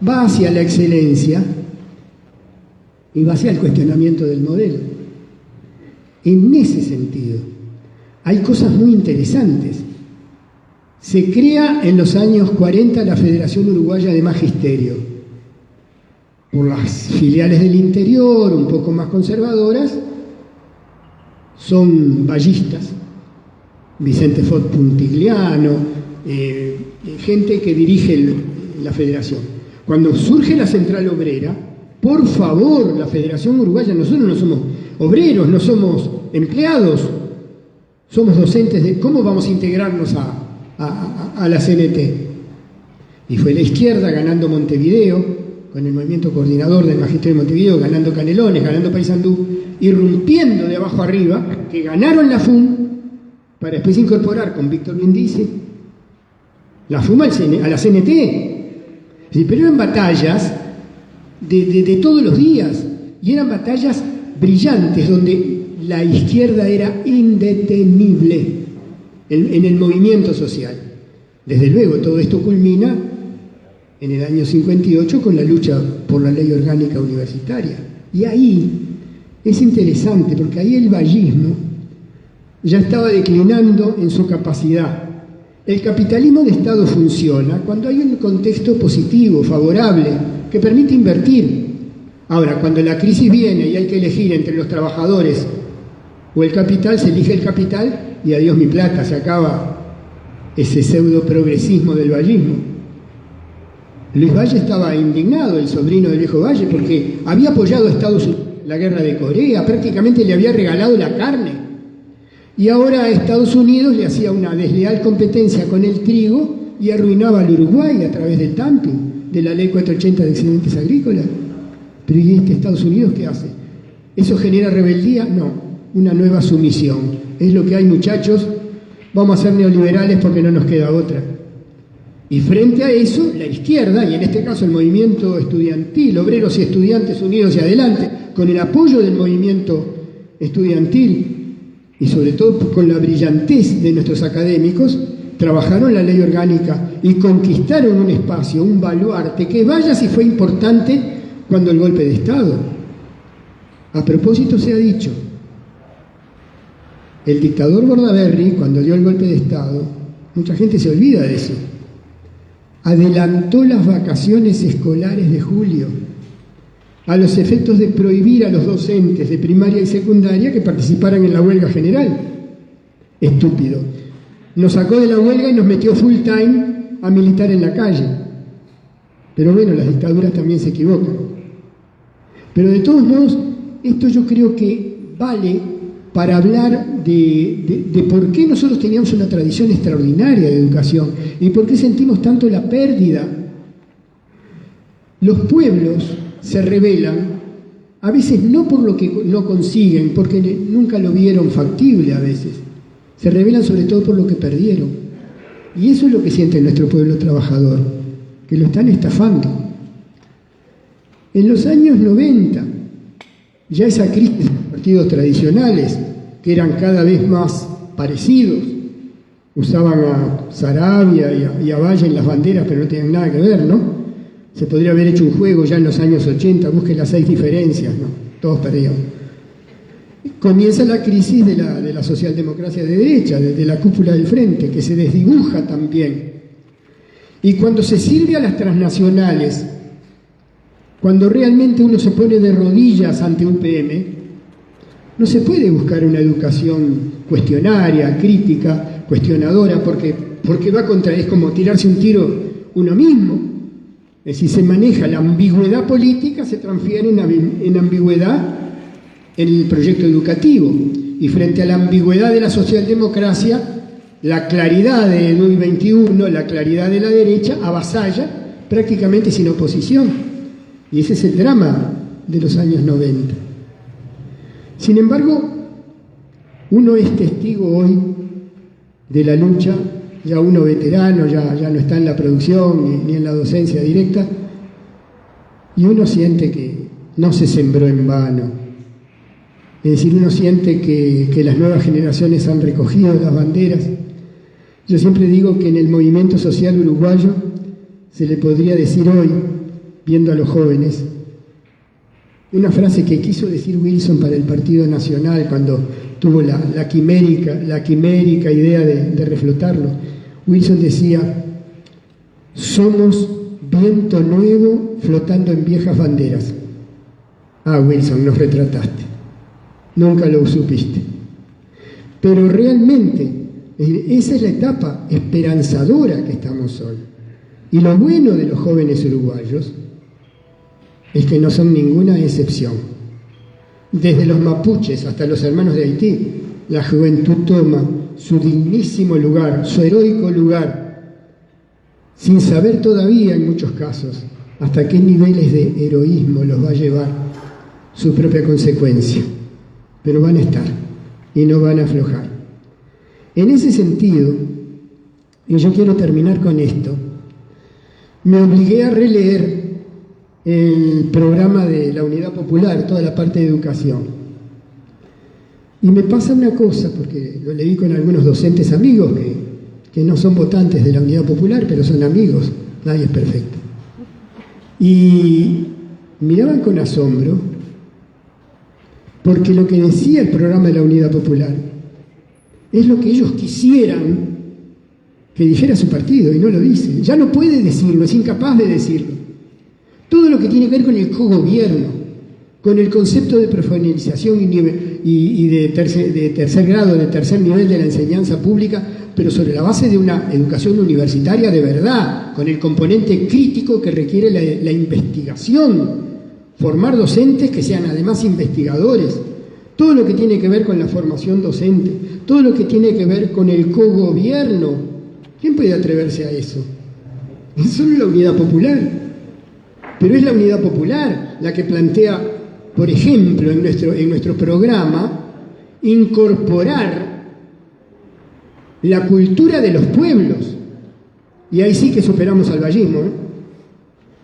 va hacia la excelencia y va hacia el cuestionamiento del modelo. En ese sentido, hay cosas muy interesantes. Se crea en los años 40 la Federación Uruguaya de Magisterio, por las filiales del interior, un poco más conservadoras, son vallistas, Vicente Fort Puntigliano, gente que dirige la federación. Cuando surge la Central Obrera, por favor, la Federación Uruguaya, nosotros no somos obreros, no somos empleados, somos docentes de cómo vamos a integrarnos a la CNT. Y fue la izquierda ganando Montevideo, con el movimiento coordinador del Magisterio de Montevideo, ganando Canelones, ganando Paysandú, irrumpiendo de abajo arriba, que ganaron la FUM, para después incorporar con Víctor Bendice la FUM a la CNT. Sí, pero eran batallas de todos los días, y eran batallas brillantes, donde la izquierda era indetenible en el movimiento social. Desde luego, todo esto culmina en el año 58 con la lucha por la ley orgánica universitaria. Y ahí es interesante, porque ahí el vallismo ya estaba declinando en su capacidad. El capitalismo de Estado funciona cuando hay un contexto positivo, favorable, que permite invertir. Ahora, cuando la crisis viene y hay que elegir entre los trabajadores o el capital, se elige el capital y adiós mi plata, se acaba ese pseudo progresismo del vallismo. Luis Valle estaba indignado, el sobrino del viejo Valle, porque había apoyado a Estados Unidos en la guerra de Corea, prácticamente le había regalado la carne. Y ahora a Estados Unidos le hacía una desleal competencia con el trigo y arruinaba al Uruguay a través del dumping, de la ley 480 de excedentes agrícolas. Pero ¿y este Estados Unidos qué hace? ¿Eso genera rebeldía? No, una nueva sumisión. Es lo que hay, muchachos, vamos a ser neoliberales porque no nos queda otra. Y frente a eso, la izquierda, y en este caso el movimiento estudiantil, obreros y estudiantes unidos y adelante, con el apoyo del movimiento estudiantil, y sobre todo con la brillantez de nuestros académicos, trabajaron la ley orgánica y conquistaron un espacio, un baluarte, que vaya si fue importante cuando el golpe de Estado. A propósito se ha dicho, el dictador Bordaberry, cuando dio el golpe de Estado, mucha gente se olvida de eso, adelantó las vacaciones escolares de julio, a los efectos de prohibir a los docentes de primaria y secundaria que participaran en la huelga general. Estúpido. Nos sacó de la huelga y nos metió full time a militar en la calle. Pero bueno, las dictaduras también se equivocan. Pero de todos modos, esto yo creo que vale para hablar de por qué nosotros teníamos una tradición extraordinaria de educación y por qué sentimos tanto la pérdida. Los pueblos se rebelan, a veces no por lo que no consiguen, porque nunca lo vieron factible a veces. Se rebelan sobre todo por lo que perdieron. Y eso es lo que siente nuestro pueblo trabajador, que lo están estafando. En los años 90, ya esa crisis de los partidos tradicionales, que eran cada vez más parecidos, usaban a Saravia y a Valle en las banderas, pero no tenían nada que ver, ¿no? Se podría haber hecho un juego ya en los años 80, busquen las 6 diferencias, ¿no? Todos perdían. Comienza la crisis de la socialdemocracia de derecha, de la cúpula del frente, que se desdibuja también. Y cuando se sirve a las transnacionales, cuando realmente uno se pone de rodillas ante un PM, no se puede buscar una educación cuestionaria, crítica, cuestionadora, porque va contra, es como tirarse un tiro uno mismo. Es decir, se maneja la ambigüedad política, se transfiere en ambigüedad en el proyecto educativo. Y frente a la ambigüedad de la socialdemocracia, la claridad de Luis XXI, la claridad de la derecha, avasalla prácticamente sin oposición. Y ese es el drama de los años 90. Sin embargo, uno es testigo hoy de la lucha, ya uno veterano, ya no está en la producción ni en la docencia directa, y uno siente que no se sembró en vano. Es decir, uno siente que las nuevas generaciones han recogido las banderas. Yo siempre digo que en el movimiento social uruguayo se le podría decir hoy, viendo a los jóvenes, una frase que quiso decir Wilson para el Partido Nacional cuando tuvo la quimérica idea de reflotarlo. Wilson decía, somos viento nuevo flotando en viejas banderas. Ah, Wilson, nos retrataste. Nunca lo supiste. Pero realmente, esa es la etapa esperanzadora que estamos hoy. Y lo bueno de los jóvenes uruguayos es que no son ninguna excepción. Desde los mapuches hasta los hermanos de Haití, la juventud toma su dignísimo lugar, su heroico lugar, sin saber todavía en muchos casos hasta qué niveles de heroísmo los va a llevar su propia consecuencia, pero van a estar y no van a aflojar. En ese sentido, y yo quiero terminar con esto, me obligué a releer el programa de la Unidad Popular, toda la parte de educación. Y me pasa una cosa, porque lo leí con algunos docentes amigos que no son votantes de la Unidad Popular, pero son amigos, nadie es perfecto. Y miraban con asombro, porque lo que decía el programa de la Unidad Popular es lo que ellos quisieran que dijera su partido, y no lo dice. Ya no puede decirlo, es incapaz de decirlo. Todo lo que tiene que ver con el cogobierno, con el concepto de profesionalización y de tercer grado, de tercer nivel de la enseñanza pública, pero sobre la base de una educación universitaria de verdad, con el componente crítico que requiere la investigación, formar docentes que sean además investigadores, todo lo que tiene que ver con la formación docente, todo lo que tiene que ver con el cogobierno. ¿Quién puede atreverse a eso? Es solo la Unidad Popular. Pero es la Unidad Popular la que plantea, por ejemplo, en nuestro programa, incorporar la cultura de los pueblos. Y ahí sí que superamos al vallismo, ¿eh?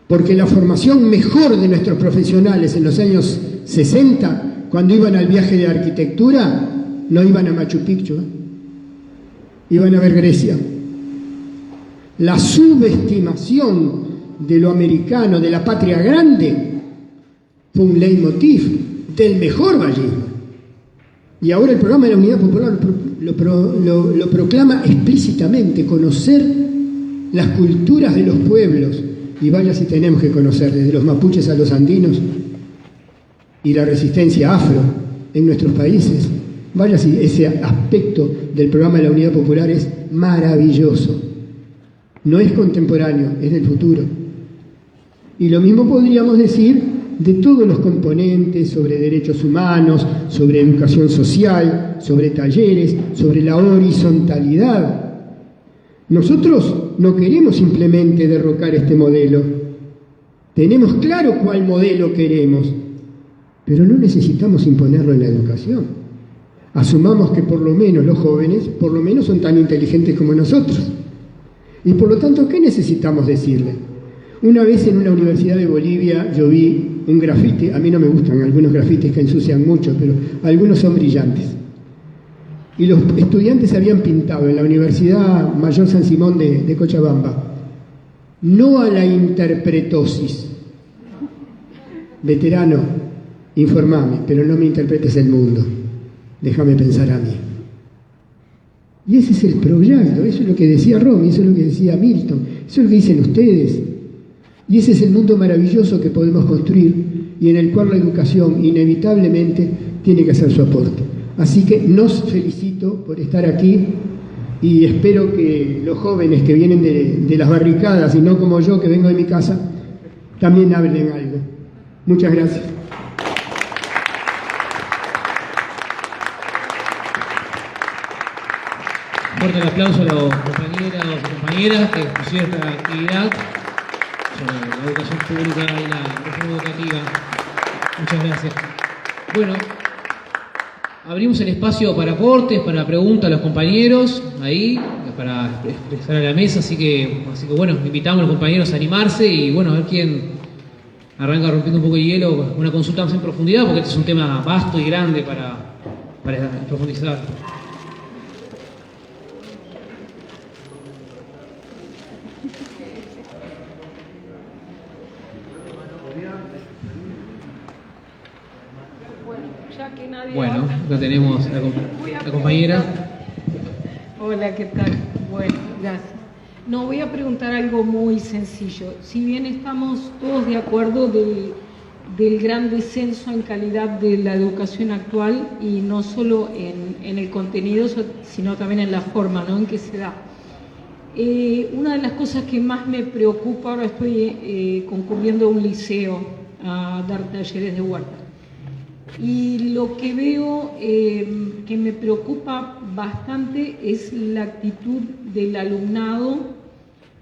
Porque la formación mejor de nuestros profesionales en los años 60, cuando iban al viaje de arquitectura, no iban a Machu Picchu, iban a ver Grecia. La subestimación de lo americano, de la patria grande, fue un leitmotiv del mejor vallismo. Y ahora el programa de la Unidad Popular lo proclama explícitamente, conocer las culturas de los pueblos. Y vaya si tenemos que conocer, desde los mapuches a los andinos y la resistencia afro en nuestros países. Vaya si ese aspecto del programa de la Unidad Popular es maravilloso. No es contemporáneo, es del futuro. Y lo mismo podríamos decir de todos los componentes sobre derechos humanos, sobre educación social, sobre talleres, sobre la horizontalidad. Nosotros no queremos simplemente derrocar este modelo. Tenemos claro cuál modelo queremos, pero no necesitamos imponerlo en la educación. Asumamos que por lo menos los jóvenes, por lo menos son tan inteligentes como nosotros. Y por lo tanto, ¿qué necesitamos decirle? Una vez en una universidad de Bolivia yo vi un grafiti, a mí no me gustan algunos grafitis que ensucian mucho, pero algunos son brillantes. Y los estudiantes habían pintado en la Universidad Mayor San Simón de Cochabamba, no a la interpretosis. Veterano, informame, pero no me interpretes el mundo, déjame pensar a mí. Y ese es el proyecto, eso es lo que decía Romy, eso es lo que decía Milton, eso es lo que dicen ustedes. Y ese es el mundo maravilloso que podemos construir y en el cual la educación inevitablemente tiene que hacer su aporte. Así que nos felicito por estar aquí y espero que los jóvenes que vienen de las barricadas y no como yo que vengo de mi casa, también hablen algo. Muchas gracias. Fuerte el aplauso a los compañeros y compañeras que pusieron esta actividad sobre la educación pública y la reforma educativa. Muchas gracias. Bueno, abrimos el espacio para aportes, para preguntas a los compañeros, ahí, para expresar a la mesa, así que bueno, invitamos a los compañeros a animarse y bueno, a ver quién arranca rompiendo un poco el hielo, una consulta más en profundidad, porque este es un tema vasto y grande para profundizar. Bueno, acá tenemos la compañera. Hola, ¿qué tal? Bueno, gracias. No, voy a preguntar algo muy sencillo. Si bien estamos todos de acuerdo del gran descenso en calidad de la educación actual, y no solo en el contenido, sino también en la forma, ¿no?, en que se da. Una de las cosas que más me preocupa, ahora estoy concurriendo a un liceo a dar talleres de huerta. Y lo que veo que me preocupa bastante es la actitud del alumnado,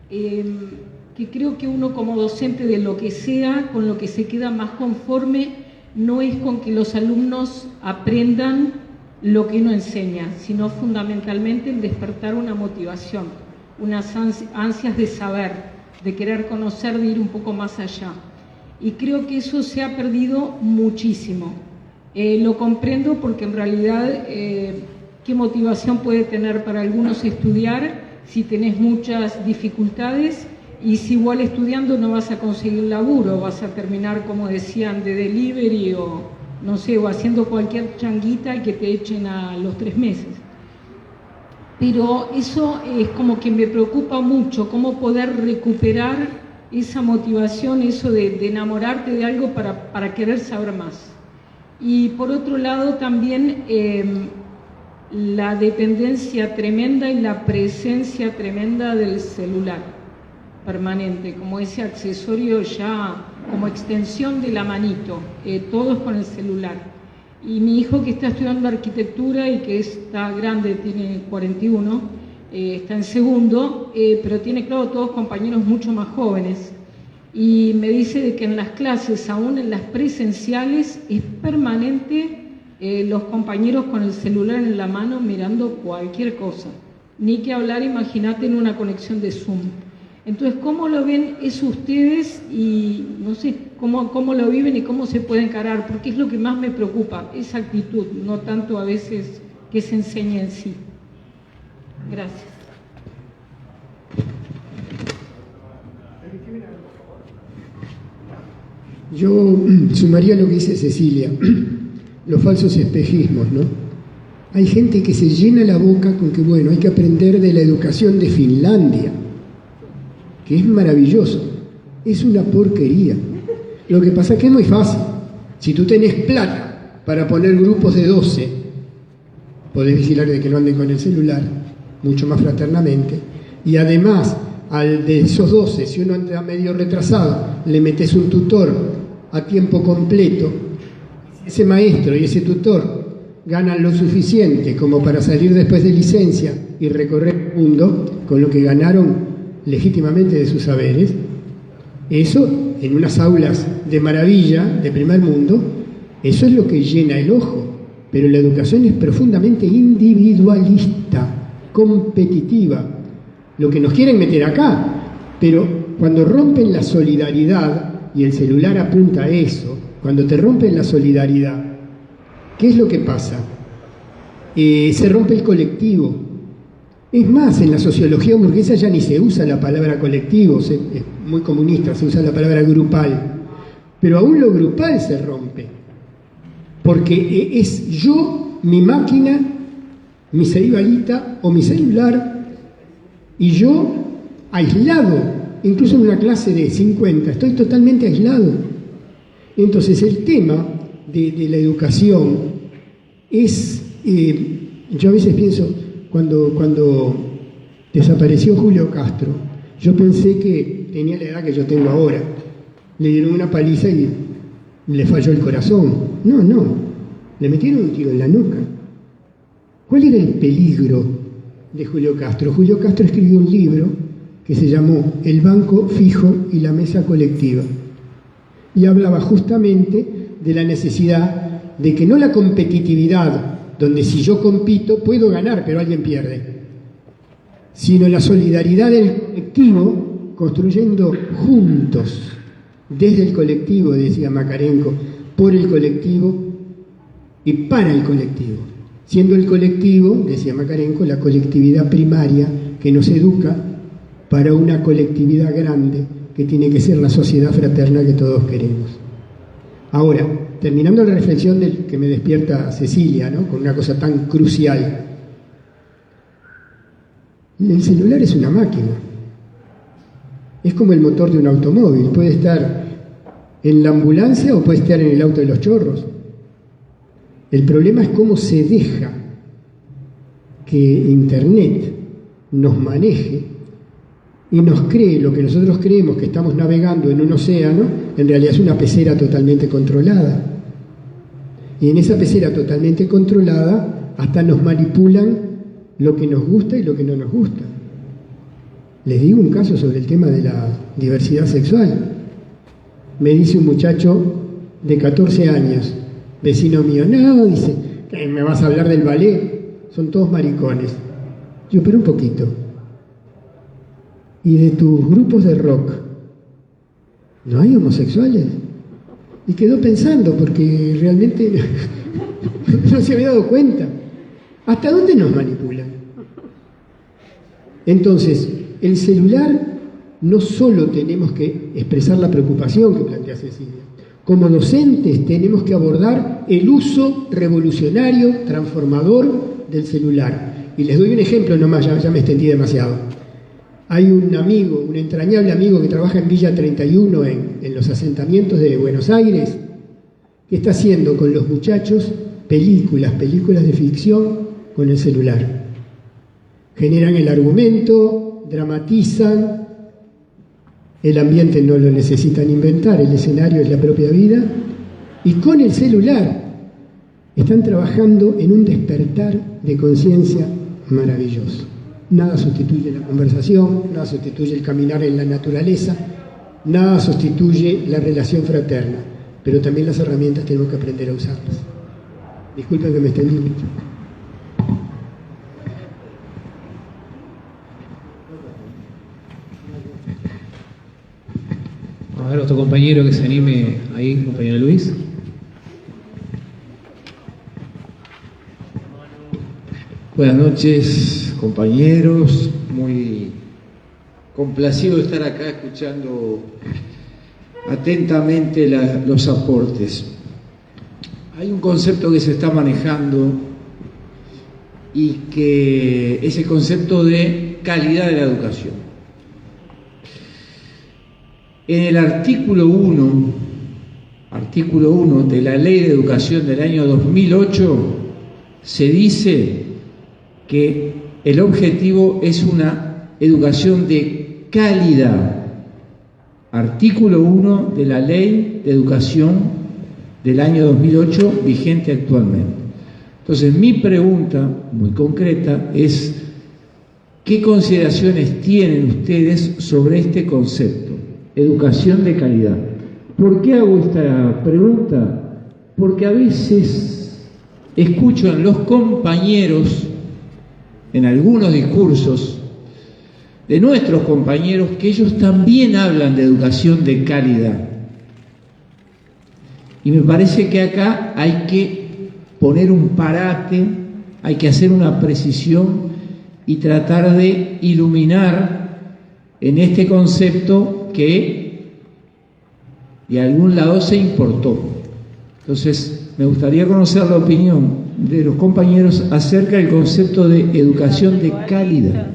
que creo que uno como docente de lo que sea, con lo que se queda más conforme, no es con que los alumnos aprendan lo que uno enseña, sino fundamentalmente el despertar una motivación, unas ansias de saber, de querer conocer, de ir un poco más allá. Y creo que eso se ha perdido muchísimo. Lo comprendo porque en realidad qué motivación puede tener para algunos estudiar si tenés muchas dificultades y si igual estudiando no vas a conseguir laburo, vas a terminar, como decían, de delivery o no sé, o haciendo cualquier changuita y que te echen a los 3 meses. Pero eso es como que me preocupa mucho, cómo poder recuperar esa motivación, eso de enamorarte de algo para querer saber más. Y por otro lado también la dependencia tremenda y la presencia tremenda del celular permanente, como ese accesorio ya como extensión de la manito, todos con el celular. Y mi hijo que está estudiando arquitectura y que está grande, tiene 41, está en segundo, pero tiene, claro, todos compañeros mucho más jóvenes. Y me dice de que en las clases, aún en las presenciales, es permanente los compañeros con el celular en la mano mirando cualquier cosa. Ni que hablar, imagínate, en una conexión de Zoom. Entonces, ¿cómo lo ven eso ustedes? Y no sé, ¿cómo lo viven y cómo se puede encarar? Porque es lo que más me preocupa, esa actitud, no tanto a veces que se enseña en sí. Gracias. Yo sumaría lo que dice Cecilia, los falsos espejismos, ¿no? Hay gente que se llena la boca con que, bueno, hay que aprender de la educación de Finlandia, que es maravilloso. Es una porquería. Lo que pasa es que es muy fácil. Si tú tenés plata para poner grupos de 12, podés vigilar de que no anden con el celular, mucho más fraternamente, y además, al de esos 12, si uno anda medio retrasado, le metes un tutor a tiempo completo, ese maestro y ese tutor ganan lo suficiente como para salir después de licencia y recorrer el mundo con lo que ganaron legítimamente de sus saberes. Eso, en unas aulas de maravilla, de primer mundo, eso es lo que llena el ojo. Pero la educación es profundamente individualista, competitiva, lo que nos quieren meter acá. Pero cuando rompen la solidaridad, y el celular apunta a eso, cuando te rompen la solidaridad, ¿qué es lo que pasa? Se rompe el colectivo. Es más, en la sociología burguesa ya ni se usa la palabra colectivo, es muy comunista, se usa la palabra grupal. Pero aún lo grupal se rompe, porque es yo, mi máquina, mi ceribalita o mi celular, y yo aislado. Incluso en una clase de 50, estoy totalmente aislado. Entonces el tema de la educación es, yo a veces pienso, cuando desapareció Julio Castro, yo pensé que tenía la edad que yo tengo ahora. Le dieron una paliza y le falló el corazón. No, le metieron un tiro en la nuca. ¿Cuál era el peligro de Julio Castro? Julio Castro escribió un libro que se llamó El banco fijo y la mesa colectiva, y hablaba justamente de la necesidad de que no la competitividad, donde si yo compito puedo ganar pero alguien pierde, sino la solidaridad del colectivo, construyendo juntos, desde el colectivo, decía Makarenko, por el colectivo y para el colectivo, siendo el colectivo, decía Makarenko, la colectividad primaria que nos educa para una colectividad grande que tiene que ser la sociedad fraterna que todos queremos. Ahora, terminando la reflexión del que me despierta Cecilia, ¿no?, con una cosa tan crucial. El celular es una máquina. Es como el motor de un automóvil. Puede estar en la ambulancia o puede estar en el auto de los chorros. El problema es cómo se deja que Internet nos maneje y nos cree lo que nosotros creemos que estamos navegando en un océano, en realidad es una pecera totalmente controlada. Y en esa pecera totalmente controlada, hasta nos manipulan lo que nos gusta y lo que no nos gusta. Les digo un caso sobre el tema de la diversidad sexual. Me dice un muchacho de 14 años, vecino mío, no, dice, ¿qué me vas a hablar del ballet? Son todos maricones. Yo, pero un poquito. ¿Y de tus grupos de rock no hay homosexuales? Y quedó pensando, porque realmente no se había dado cuenta. ¿Hasta dónde nos manipulan? Entonces, el celular, no solo tenemos que expresar la preocupación que plantea Cecilia, como docentes tenemos que abordar el uso revolucionario, transformador del celular. Y les doy un ejemplo nomás, ya me extendí demasiado. Hay un amigo, un entrañable amigo que trabaja en Villa 31, en los asentamientos de Buenos Aires, que está haciendo con los muchachos películas de ficción con el celular. Generan el argumento, dramatizan, el ambiente no lo necesitan inventar, el escenario es la propia vida, y con el celular están trabajando en un despertar de conciencia maravilloso. Nada sustituye la conversación, nada sustituye el caminar en la naturaleza, nada sustituye la relación fraterna, pero también las herramientas tenemos que aprender a usarlas. Disculpen que me extendí mucho. A ver, otro compañero que se anime ahí, compañero Luis. Buenas noches, compañeros. Muy complacido de estar acá escuchando atentamente los aportes. Hay un concepto que se está manejando y que es el concepto de calidad de la educación. En el artículo 1 de la Ley de Educación del año 2008 se dice que el objetivo es una educación de calidad. Artículo 1 de la Ley de Educación del año 2008, vigente actualmente. Entonces, mi pregunta muy concreta es: ¿qué consideraciones tienen ustedes sobre este concepto? Educación de calidad. ¿Por qué hago esta pregunta? Porque a veces escucho en los compañeros, en algunos discursos de nuestros compañeros, que ellos también hablan de educación de calidad. Y me parece que acá hay que poner un parate, hay que hacer una precisión y tratar de iluminar en este concepto que de algún lado se importó. Entonces, me gustaría conocer la opinión de los compañeros acerca del concepto de educación de calidad.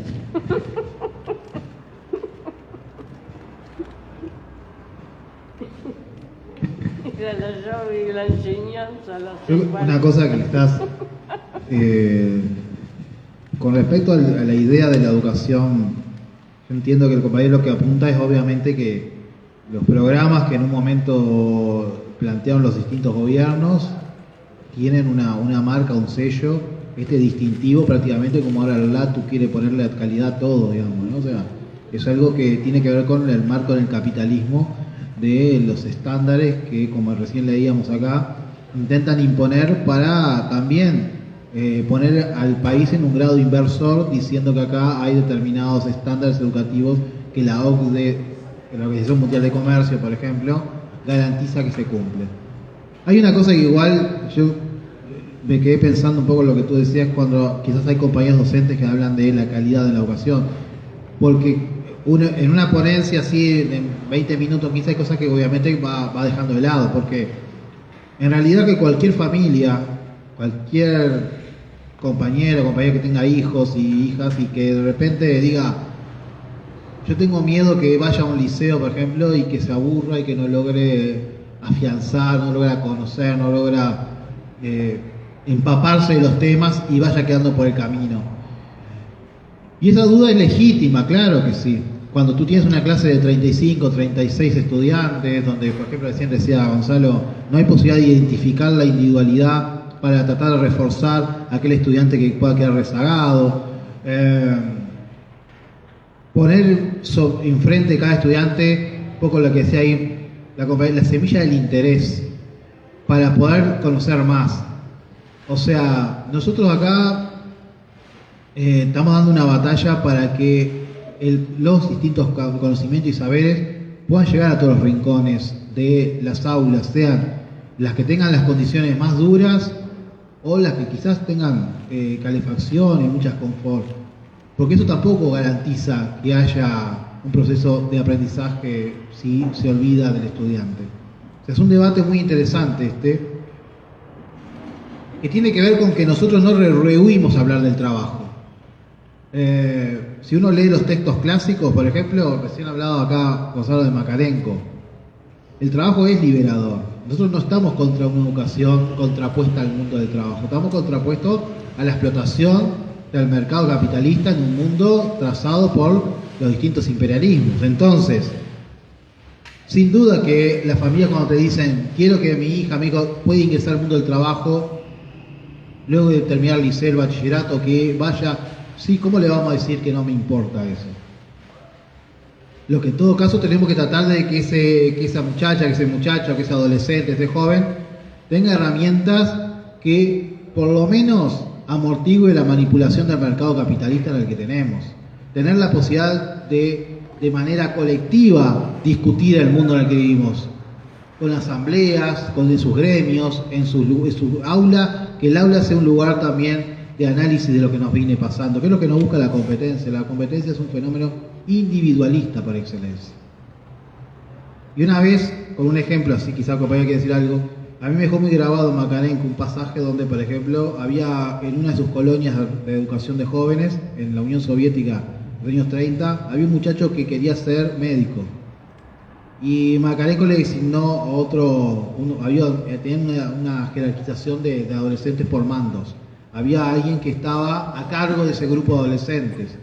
Una cosa que estás con respecto a la idea de la educación, yo entiendo que el compañero lo que apunta es obviamente que los programas que en un momento plantearon los distintos gobiernos tienen una marca, un sello, distintivo prácticamente, como ahora la LATU quiere ponerle a calidad a todo, digamos, ¿no? O sea, es algo que tiene que ver con el marco del capitalismo, de los estándares que, como recién leíamos acá, intentan imponer para también poner al país en un grado inversor, diciendo que acá hay determinados estándares educativos que la OCDE, la Organización Mundial de Comercio, por ejemplo, garantiza que se cumplen. Hay una cosa que igual yo me quedé pensando un poco en lo que tú decías, cuando quizás hay compañeros docentes que hablan de la calidad de la educación, porque en una ponencia así, en 20 minutos, 15, hay cosas que obviamente va dejando de lado, porque en realidad que cualquier familia, cualquier compañero que tenga hijos y hijas y que de repente diga: yo tengo miedo que vaya a un liceo, por ejemplo, y que se aburra y que no logre afianzar, no logra conocer, no logra empaparse de los temas y vaya quedando por el camino. Y esa duda es legítima, claro que sí. cuando tú tienes una clase de 35, 36 estudiantes, donde, por ejemplo, recién decía Gonzalo, no hay posibilidad de identificar la individualidad para tratar de reforzar a aquel estudiante que pueda quedar rezagado, poner enfrente de cada estudiante, un poco lo que decía ahí, la semilla del interés, para poder conocer más. O sea, nosotros acá estamos dando una batalla para que los distintos conocimientos y saberes puedan llegar a todos los rincones de las aulas, sean las que tengan las condiciones más duras o las que quizás tengan calefacción y muchas confort, porque eso tampoco garantiza que haya un proceso de aprendizaje si se olvida del estudiante. O sea, es un debate muy interesante que tiene que ver con que nosotros no rehuimos hablar del trabajo. Si uno lee los textos clásicos, por ejemplo, recién hablado acá Gonzalo de Macarenco, el trabajo es liberador. Nosotros no estamos contra una educación contrapuesta al mundo del trabajo, estamos contrapuestos a la explotación del mercado capitalista en un mundo trazado por los distintos imperialismos. Entonces, sin duda que las familias, cuando te dicen quiero que mi hija, mi hijo pueda ingresar al mundo del trabajo luego de terminar el liceo, el bachillerato, que vaya, sí, ¿cómo le vamos a decir que no me importa eso? Lo que en todo caso tenemos que tratar de que esa muchacha, que ese muchacho, que ese adolescente, ese joven, tenga herramientas que por lo menos amortigue la manipulación del mercado capitalista en el que tenemos. Tener la posibilidad de manera colectiva discutir el mundo en el que vivimos, con asambleas, con sus gremios, en su aula, que el aula sea un lugar también de análisis de lo que nos viene pasando, que es lo que nos busca la competencia. La competencia es un fenómeno individualista por excelencia. Y una vez, con un ejemplo así, quizá el compañero quiere decir algo, a mí me dejó muy grabado en Macarenco un pasaje donde, por ejemplo, había en una de sus colonias de educación de jóvenes, en la Unión Soviética, en los años 30, había un muchacho que quería ser médico. Y Macarenco le designó tenía una jerarquización de adolescentes por mandos. Había alguien que estaba a cargo de ese grupo de adolescentes.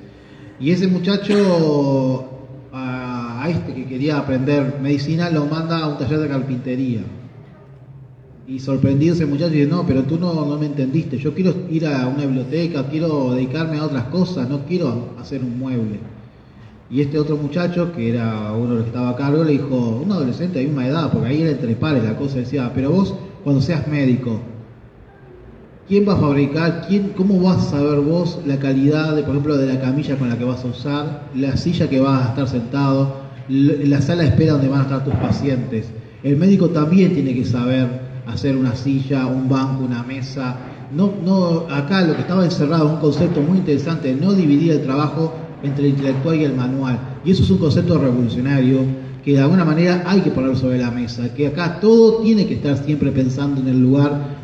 Y ese muchacho, a este que quería aprender medicina, lo manda a un taller de carpintería. Y sorprendido ese muchacho dice, no, pero tú no me entendiste, yo quiero ir a una biblioteca, quiero dedicarme a otras cosas, no quiero hacer un mueble. Y este otro muchacho, que era uno de los que estaba a cargo, le dijo, un adolescente de misma edad, porque ahí era entre pares la cosa, decía, pero vos, cuando seas médico, ¿quién va a fabricar? ¿Cómo vas a saber vos la calidad, por ejemplo, de la camilla con la que vas a usar, la silla que vas a estar sentado, la sala de espera donde van a estar tus pacientes? El médico también tiene que saber hacer una silla, un banco, una mesa. Acá lo que estaba encerrado, un concepto muy interesante, no dividir el trabajo entre el intelectual y el manual. Y eso es un concepto revolucionario que de alguna manera hay que poner sobre la mesa, que acá todo tiene que estar siempre pensando en el lugar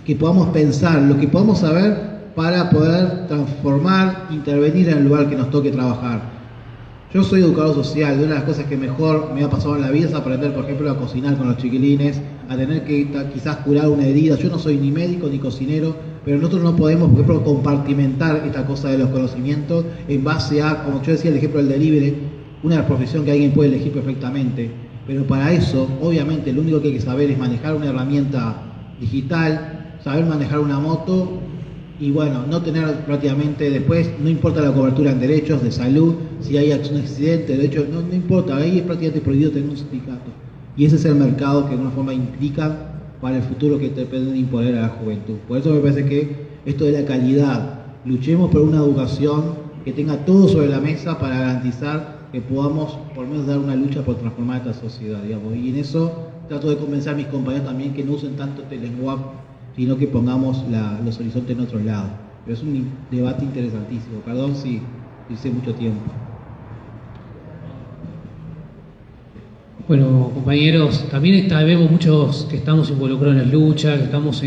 que podamos pensar, lo que podamos saber para poder transformar, intervenir en el lugar que nos toque trabajar. Yo soy educador social, y una de las cosas que mejor me ha pasado en la vida es aprender, por ejemplo, a cocinar con los chiquilines, a tener que quizás curar una herida. Yo no soy ni médico ni cocinero, pero nosotros no podemos, por ejemplo, compartimentar esta cosa de los conocimientos en base a, como yo decía, el ejemplo del delivery, una profesión que alguien puede elegir perfectamente. Pero para eso, obviamente, lo único que hay que saber es manejar una herramienta digital, saber manejar una moto y bueno, no tener prácticamente después, no importa la cobertura en derechos de salud, si hay un accidente, de hecho, no importa, ahí es prácticamente prohibido tener un sindicato. Y ese es el mercado que de alguna forma implican para el futuro que te pretenden imponer a la juventud. Por eso me parece que esto de la calidad, luchemos por una educación que tenga todo sobre la mesa para garantizar que podamos por lo menos dar una lucha por transformar esta sociedad, digamos. Y en eso trato de convencer a mis compañeros también que no usen tanto lenguaje, sino que pongamos los horizontes en otro lado. Pero es un debate interesantísimo. Perdón si hice mucho tiempo. Bueno, compañeros, también vemos muchos que estamos involucrados en las luchas, que estamos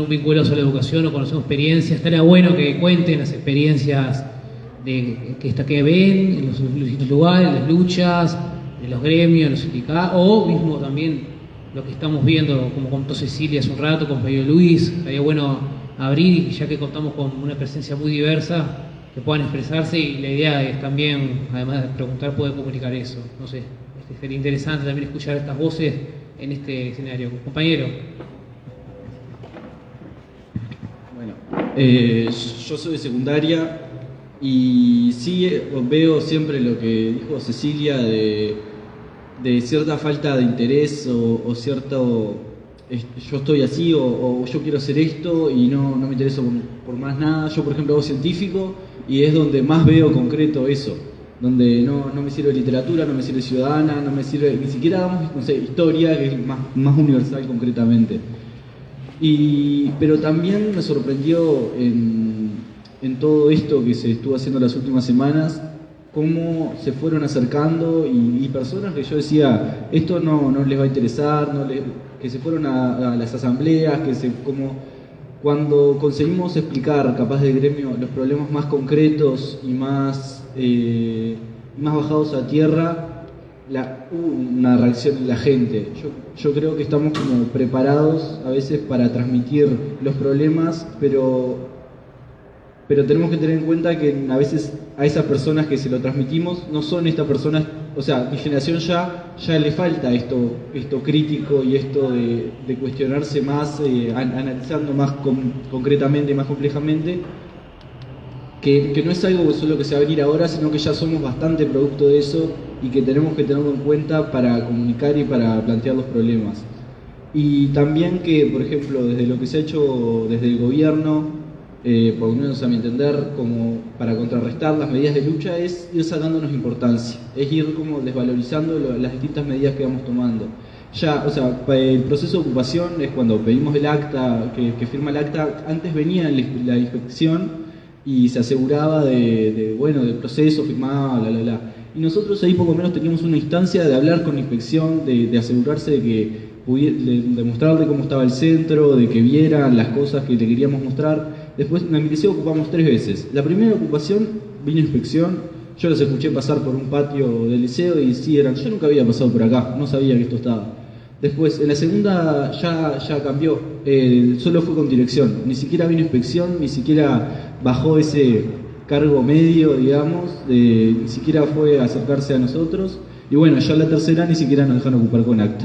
vinculados a la educación o conocemos experiencias. Estaría bueno que cuenten las experiencias que ven en los distintos lugares, las luchas, en los gremios, en los sindicatos, o mismo también lo que estamos viendo, como contó Cecilia hace un rato, con Pedro Luis. Estaría bueno abrir, y ya que contamos con una presencia muy diversa, que puedan expresarse, y la idea es también, además de preguntar, poder comunicar eso. No sé, sería interesante también escuchar estas voces en este escenario. Compañero. Bueno, yo soy de secundaria y sí veo siempre lo que dijo Cecilia de cierta falta de interés o cierto, yo estoy así o yo quiero hacer esto y no me intereso por más nada. Yo, por ejemplo, hago científico y es donde más veo concreto eso, donde no me sirve literatura, no me sirve ciudadana, no me sirve, ni siquiera damos, no sé, historia, que es más universal concretamente. Pero también me sorprendió en todo esto que se estuvo haciendo las últimas semanas, cómo se fueron acercando y personas que yo decía, esto no les va a interesar, que se fueron a las asambleas, como cuando conseguimos explicar, capaz del gremio, los problemas más concretos y más bajados a tierra, hubo una reacción en la gente. Yo creo que estamos como preparados a veces para transmitir los problemas, pero tenemos que tener en cuenta que a veces a esas personas que se lo transmitimos no son estas personas, o sea, mi generación ya le falta esto crítico y esto de cuestionarse más, analizando más concretamente y más complejamente, que no es algo solo que se va a venir ahora, sino que ya somos bastante producto de eso y que tenemos que tenerlo en cuenta para comunicar y para plantear los problemas. Y también que, por ejemplo, desde lo que se ha hecho desde el gobierno, por lo menos a mi entender, como para contrarrestar las medidas de lucha, es ir sacándonos importancia, es ir como desvalorizando las distintas medidas que vamos tomando. Ya, o sea, el proceso de ocupación es cuando pedimos el acta, que firma el acta, antes venía la inspección y se aseguraba del proceso, firmaba, Y nosotros ahí poco menos teníamos una instancia de hablar con la inspección, de asegurarse de que de mostrarle cómo estaba el centro, de que vieran las cosas que le queríamos mostrar. Después en el liceo ocupamos 3 veces. La primera ocupación vino inspección, yo los escuché pasar por un patio del liceo y sí eran, yo nunca había pasado por acá, no sabía que esto estaba. Después, en la segunda ya cambió, solo fue con dirección, ni siquiera vino inspección, ni siquiera bajó ese cargo medio, digamos, ni siquiera fue a acercarse a nosotros. Y bueno, ya la tercera ni siquiera nos dejan ocupar con acta.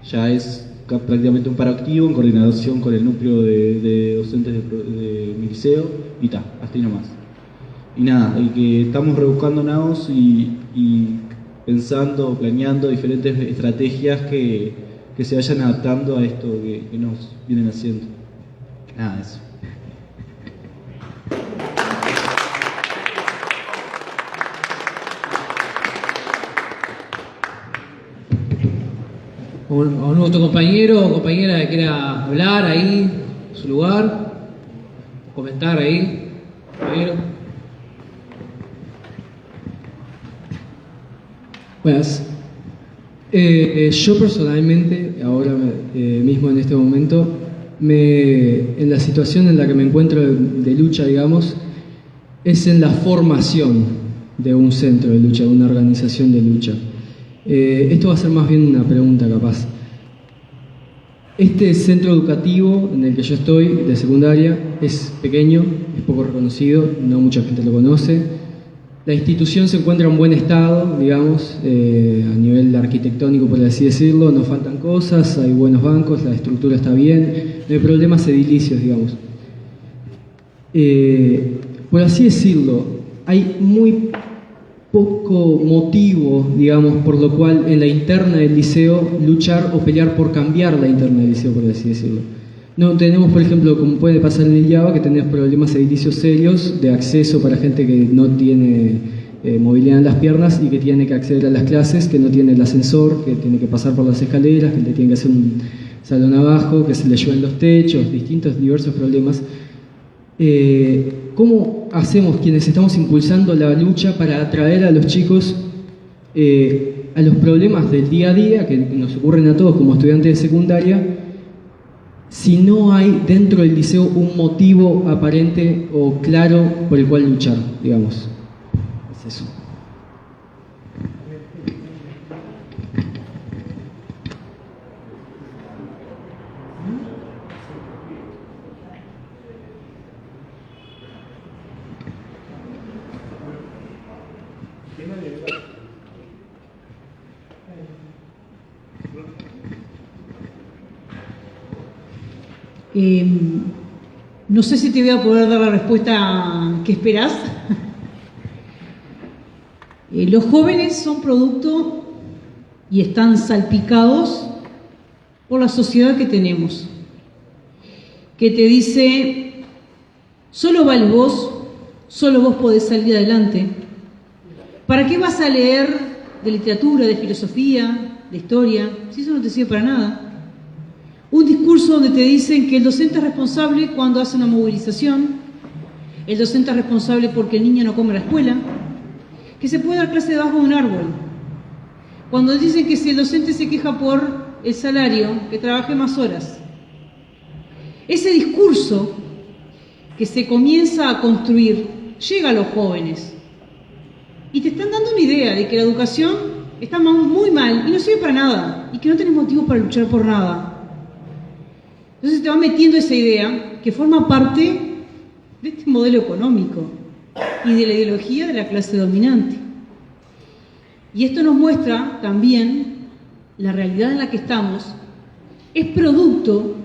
Ya es prácticamente un paro activo en coordinación con el núcleo de docentes de mi liceo y hasta ahí nomás. Y nada, y que estamos rebuscándonos y pensando, planeando diferentes estrategias que se vayan adaptando a esto que nos vienen haciendo. Nada, eso. ¿A un otro compañero o compañera que quiera hablar ahí, en su lugar? Comentar ahí, compañero. Buenas. Yo personalmente, ahora mismo en este momento, en la situación en la que me encuentro de lucha, digamos, es en la formación de un centro de lucha, de una organización de lucha. Esto va a ser más bien una pregunta capaz. Este centro educativo en el que yo estoy, de secundaria, es pequeño, es poco reconocido, no mucha gente lo conoce. La institución se encuentra en buen estado, digamos, a nivel arquitectónico, por así decirlo, no faltan cosas, hay buenos bancos, la estructura está bien, no hay problemas edilicios, digamos. Por así decirlo, hay muy poco motivo, digamos, por lo cual en la interna del liceo luchar o pelear por cambiar la interna del liceo, por así decirlo. No tenemos, por ejemplo, como puede pasar en el Java, que tenemos problemas edilicios serios de acceso para gente que no tiene movilidad en las piernas y que tiene que acceder a las clases, que no tiene el ascensor, que tiene que pasar por las escaleras, que le tiene que hacer un salón abajo, que se le llueven los techos, diversos problemas. ¿Cómo hacemos quienes estamos impulsando la lucha para atraer a los chicos a los problemas del día a día que nos ocurren a todos como estudiantes de secundaria, si no hay dentro del liceo un motivo aparente o claro por el cual luchar, digamos? Es eso. No sé si te voy a poder dar la respuesta que esperás. Los jóvenes son producto y están salpicados por la sociedad que tenemos, que te dice, solo vales vos, solo vos podés salir adelante. ¿Para qué vas a leer de literatura, de filosofía, de historia, si eso no te sirve para nada? Un discurso donde te dicen que el docente es responsable cuando hace una movilización, el docente es responsable porque el niño no come en la escuela, que se puede dar clase debajo de un árbol. Cuando dicen que si el docente se queja por el salario, que trabaje más horas. Ese discurso que se comienza a construir llega a los jóvenes y te están dando una idea de que la educación está muy mal y no sirve para nada y que no tenés motivos para luchar por nada. Entonces te va metiendo esa idea que forma parte de este modelo económico y de la ideología de la clase dominante. Y esto nos muestra también la realidad en la que estamos, es producto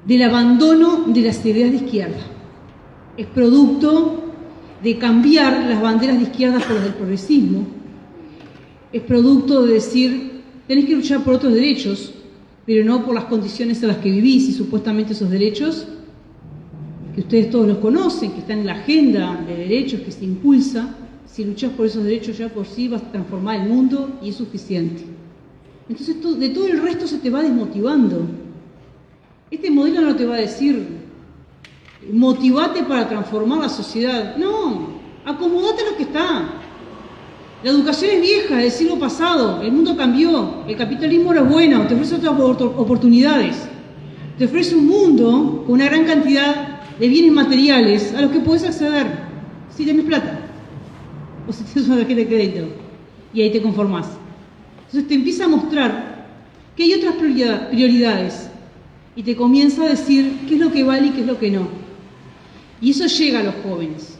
del abandono de las ideas de izquierda. Es producto de cambiar las banderas de izquierda por las del progresismo. Es producto de decir, tenés que luchar por otros derechos, pero no por las condiciones en las que vivís y supuestamente esos derechos, que ustedes todos los conocen, que están en la agenda de derechos que se impulsa, si luchás por esos derechos ya por sí vas a transformar el mundo y es suficiente. Entonces de todo el resto se te va desmotivando. Este modelo no te va a decir, motivate para transformar la sociedad. No, acomodate a lo que está. La educación es vieja, del siglo pasado, el mundo cambió, el capitalismo era bueno, te ofrece otras oportunidades. Te ofrece un mundo con una gran cantidad de bienes materiales a los que podés acceder si tenés plata o si tienes una tarjeta de crédito y ahí te conformás. Entonces te empieza a mostrar que hay otras prioridades y te comienza a decir qué es lo que vale y qué es lo que no. Y eso llega a los jóvenes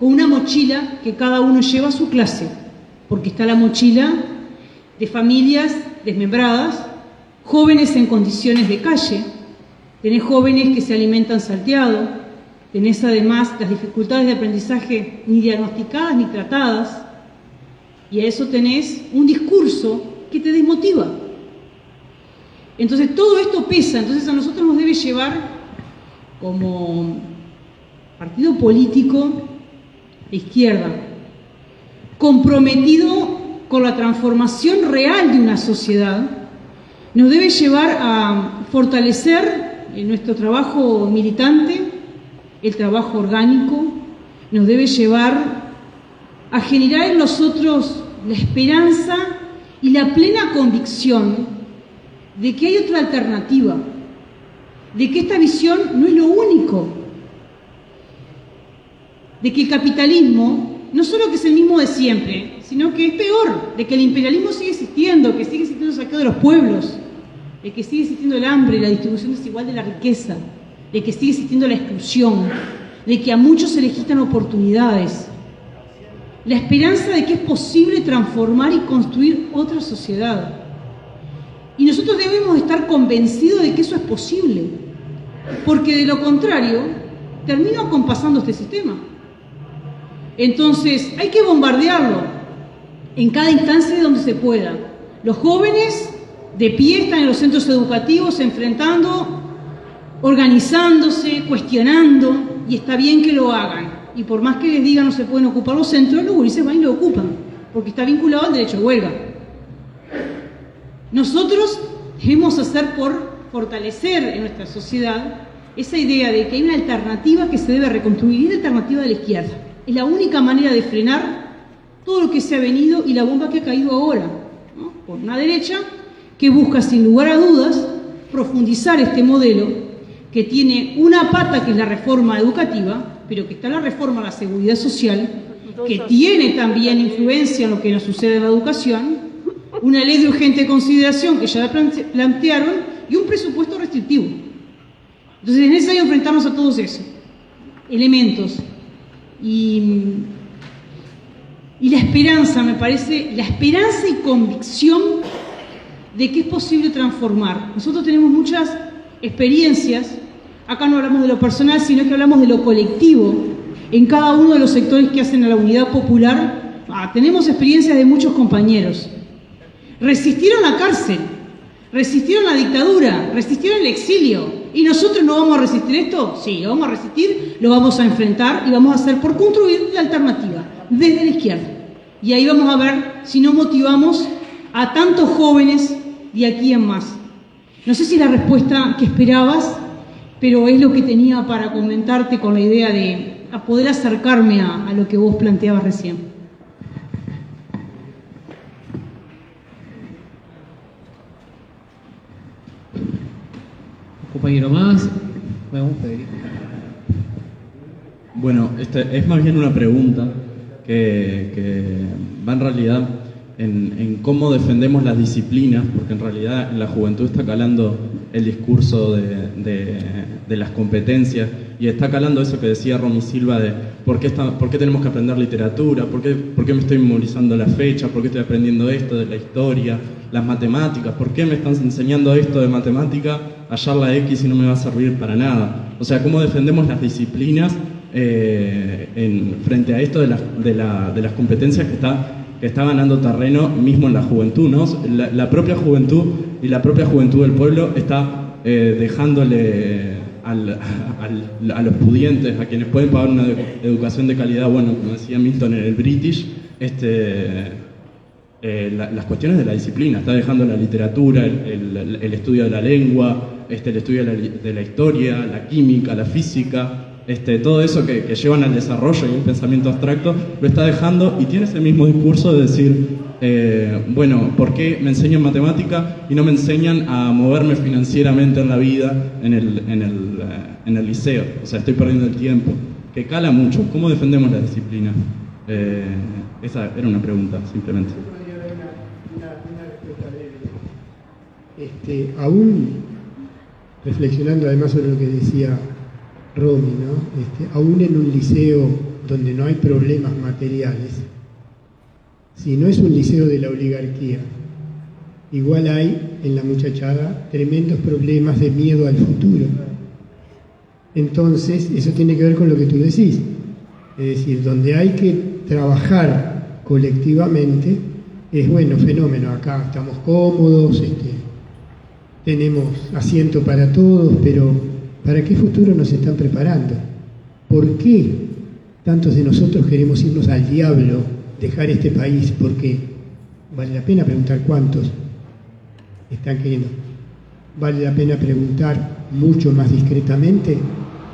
con una mochila que cada uno lleva a su clase, porque está la mochila de familias desmembradas, jóvenes en condiciones de calle, tenés jóvenes que se alimentan salteado, tenés además las dificultades de aprendizaje ni diagnosticadas ni tratadas, y a eso tenés un discurso que te desmotiva. Entonces todo esto pesa, entonces a nosotros nos debe llevar como partido político de izquierda, comprometido con la transformación real de una sociedad, nos debe llevar a fortalecer nuestro trabajo militante, el trabajo orgánico, nos debe llevar a generar en nosotros la esperanza y la plena convicción de que hay otra alternativa, de que esta visión no es lo único, de que el capitalismo no solo que es el mismo de siempre, sino que es peor, de que el imperialismo sigue existiendo, que sigue existiendo el saqueo de los pueblos, de que sigue existiendo el hambre y la distribución desigual de la riqueza, de que sigue existiendo la exclusión, de que a muchos se les quitan oportunidades. La esperanza de que es posible transformar y construir otra sociedad. Y nosotros debemos estar convencidos de que eso es posible, porque de lo contrario, termino acompasando este sistema. Entonces, hay que bombardearlo en cada instancia donde se pueda. Los jóvenes de pie están en los centros educativos enfrentando, organizándose, cuestionando, y está bien que lo hagan. Y por más que les digan no se pueden ocupar los centros, los gurises van y lo ocupan, porque está vinculado al derecho de huelga. Nosotros debemos hacer por fortalecer en nuestra sociedad esa idea de que hay una alternativa que se debe reconstruir, y la alternativa de la izquierda. Es la única manera de frenar todo lo que se ha venido y la bomba que ha caído ahora, ¿no? Por una derecha que busca sin lugar a dudas profundizar este modelo que tiene una pata que es la reforma educativa, pero que está la reforma a la seguridad social, que tiene también influencia en lo que nos sucede en la educación, una ley de urgente consideración que ya la plantearon y un presupuesto restrictivo. Entonces es necesario enfrentarnos a todos esos elementos. Y la esperanza, me parece, la esperanza y convicción de que es posible transformar. Nosotros tenemos muchas experiencias, acá no hablamos de lo personal, sino que hablamos de lo colectivo, en cada uno de los sectores que hacen a la unidad popular. Tenemos experiencias de muchos compañeros. Resistieron la cárcel, resistieron la dictadura, resistieron el exilio. ¿Y nosotros no vamos a resistir esto? Sí, lo vamos a resistir, lo vamos a enfrentar y vamos a hacer por construir la alternativa, desde la izquierda. Y ahí vamos a ver si no motivamos a tantos jóvenes de aquí en más. No sé si la respuesta que esperabas, pero es lo que tenía para comentarte con la idea de a poder acercarme a lo que vos planteabas recién. Compañero más. Bueno, Federico. Bueno, es más bien una pregunta que va en realidad en cómo defendemos las disciplinas, porque en realidad en la juventud está calando el discurso de las competencias y está calando eso que decía Romy Silva de por qué tenemos que aprender literatura, por qué me estoy memorizando la fecha, por qué estoy aprendiendo esto de la historia, las matemáticas, por qué me están enseñando esto de matemática, hallar la X y no me va a servir para nada. O sea, cómo defendemos las disciplinas frente a esto de las competencias que está ganando terreno mismo en la juventud, ¿no? La propia juventud y la propia juventud del pueblo está dejándole a los pudientes, a quienes pueden pagar una educación de calidad, bueno, como decía Milton en el British, las cuestiones de la disciplina, está dejando la literatura, el estudio de la lengua, el estudio de la historia, la química, la física, todo eso que llevan al desarrollo y un pensamiento abstracto, lo está dejando y tiene ese mismo discurso de decir, bueno, ¿por qué me enseñan matemática y no me enseñan a moverme financieramente en la vida en el liceo? O sea, estoy perdiendo el tiempo, que cala mucho. ¿Cómo defendemos la disciplina? Esa era una pregunta, simplemente. Aún reflexionando además sobre lo que decía Romy, ¿no? Aún en un liceo donde no hay problemas materiales, si no es un liceo de la oligarquía, igual hay en la muchachada tremendos problemas de miedo al futuro. Entonces, eso tiene que ver con lo que tú decís. Es decir, donde hay que trabajar colectivamente, es bueno, fenómeno, acá estamos cómodos, tenemos asiento para todos, pero ¿para qué futuro nos están preparando? ¿Por qué tantos de nosotros queremos irnos al diablo, dejar este país? Porque vale la pena preguntar cuántos están queriendo. Vale la pena preguntar mucho más discretamente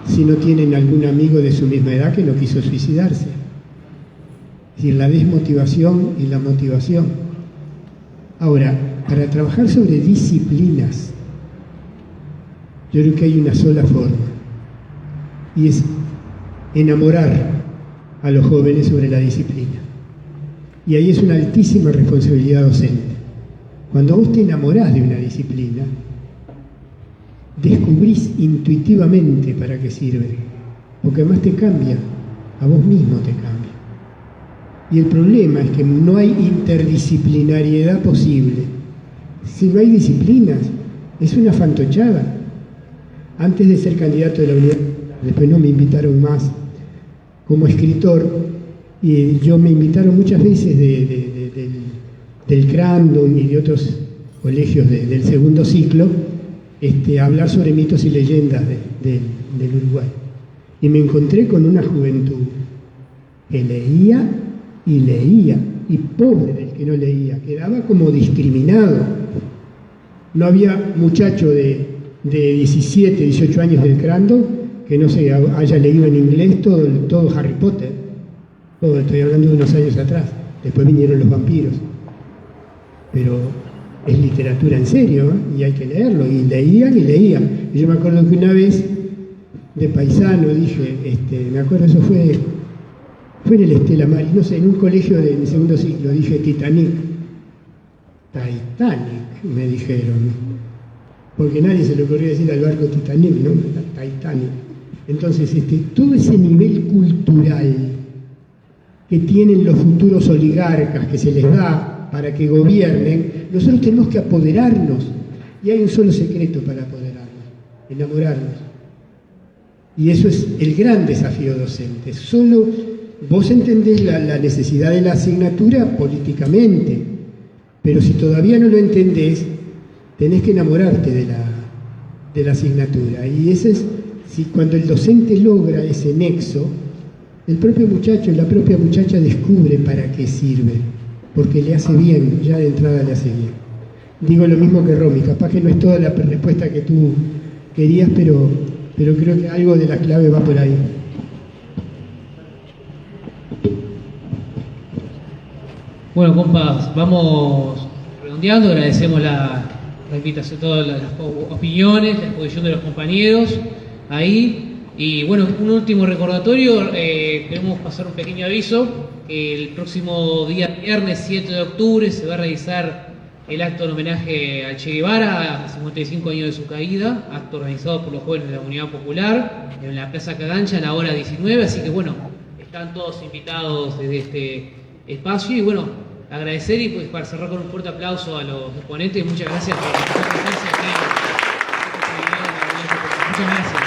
si no tienen algún amigo de su misma edad que no quiso suicidarse. Es decir, la desmotivación y la motivación. Ahora, para trabajar sobre disciplinas, yo creo que hay una sola forma, y es enamorar a los jóvenes sobre la disciplina. Y ahí es una altísima responsabilidad docente. Cuando vos te enamorás de una disciplina, descubrís intuitivamente para qué sirve, porque además te cambia, a vos mismo te cambia. Y el problema es que no hay interdisciplinariedad posible. Si no hay disciplinas, es una fantochada. Antes de ser candidato de la unidad, después no me invitaron más como escritor, y yo me invitaron muchas veces del Crandon y de otros colegios del segundo ciclo a hablar sobre mitos y leyendas del Uruguay. Y me encontré con una juventud que leía, y pobre del que no leía, quedaba como discriminado. No había muchacho de 17, 18 años del Crandon que no se haya leído en inglés todo Harry Potter. Todo, estoy hablando de unos años atrás. Después vinieron los vampiros. Pero es literatura en serio, ¿eh? Y hay que leerlo. Y leían. Y yo me acuerdo que una vez, de paisano, dije, me acuerdo, eso fue en el Estela Maris, no sé, en un colegio de mi segundo ciclo, dije Titanic, me dijeron, porque nadie se le ocurrió decir al barco Titanic, ¿no? Titanic. Entonces, todo ese nivel cultural que tienen los futuros oligarcas, que se les da para que gobiernen, nosotros tenemos que apoderarnos, y hay un solo secreto para apoderarnos, enamorarnos. Y eso es el gran desafío docente. Solo vos entendés la necesidad de la asignatura políticamente, pero si todavía no lo entendés, tenés que enamorarte de la asignatura. Y ese es, si cuando el docente logra ese nexo, el propio muchacho, la propia muchacha descubre para qué sirve, porque le hace bien, ya de entrada le hace bien. Digo lo mismo que Romy, capaz que no es toda la respuesta que tú querías, pero creo que algo de la clave va por ahí. Bueno, compas, vamos redondeando, agradecemos la invitación, todas las opiniones, la exposición de los compañeros ahí. Y bueno, un último recordatorio, queremos pasar un pequeño aviso, que el próximo día viernes 7 de octubre se va a realizar el acto en homenaje al Che Guevara, a 55 años de su caída, acto organizado por los jóvenes de la Unidad Popular, en la Plaza Cagancha a la hora 19, así que bueno, están todos invitados desde este espacio y bueno, agradecer y pues para cerrar con un fuerte aplauso a los exponentes, muchas gracias por la presencia aquí. Muchas gracias.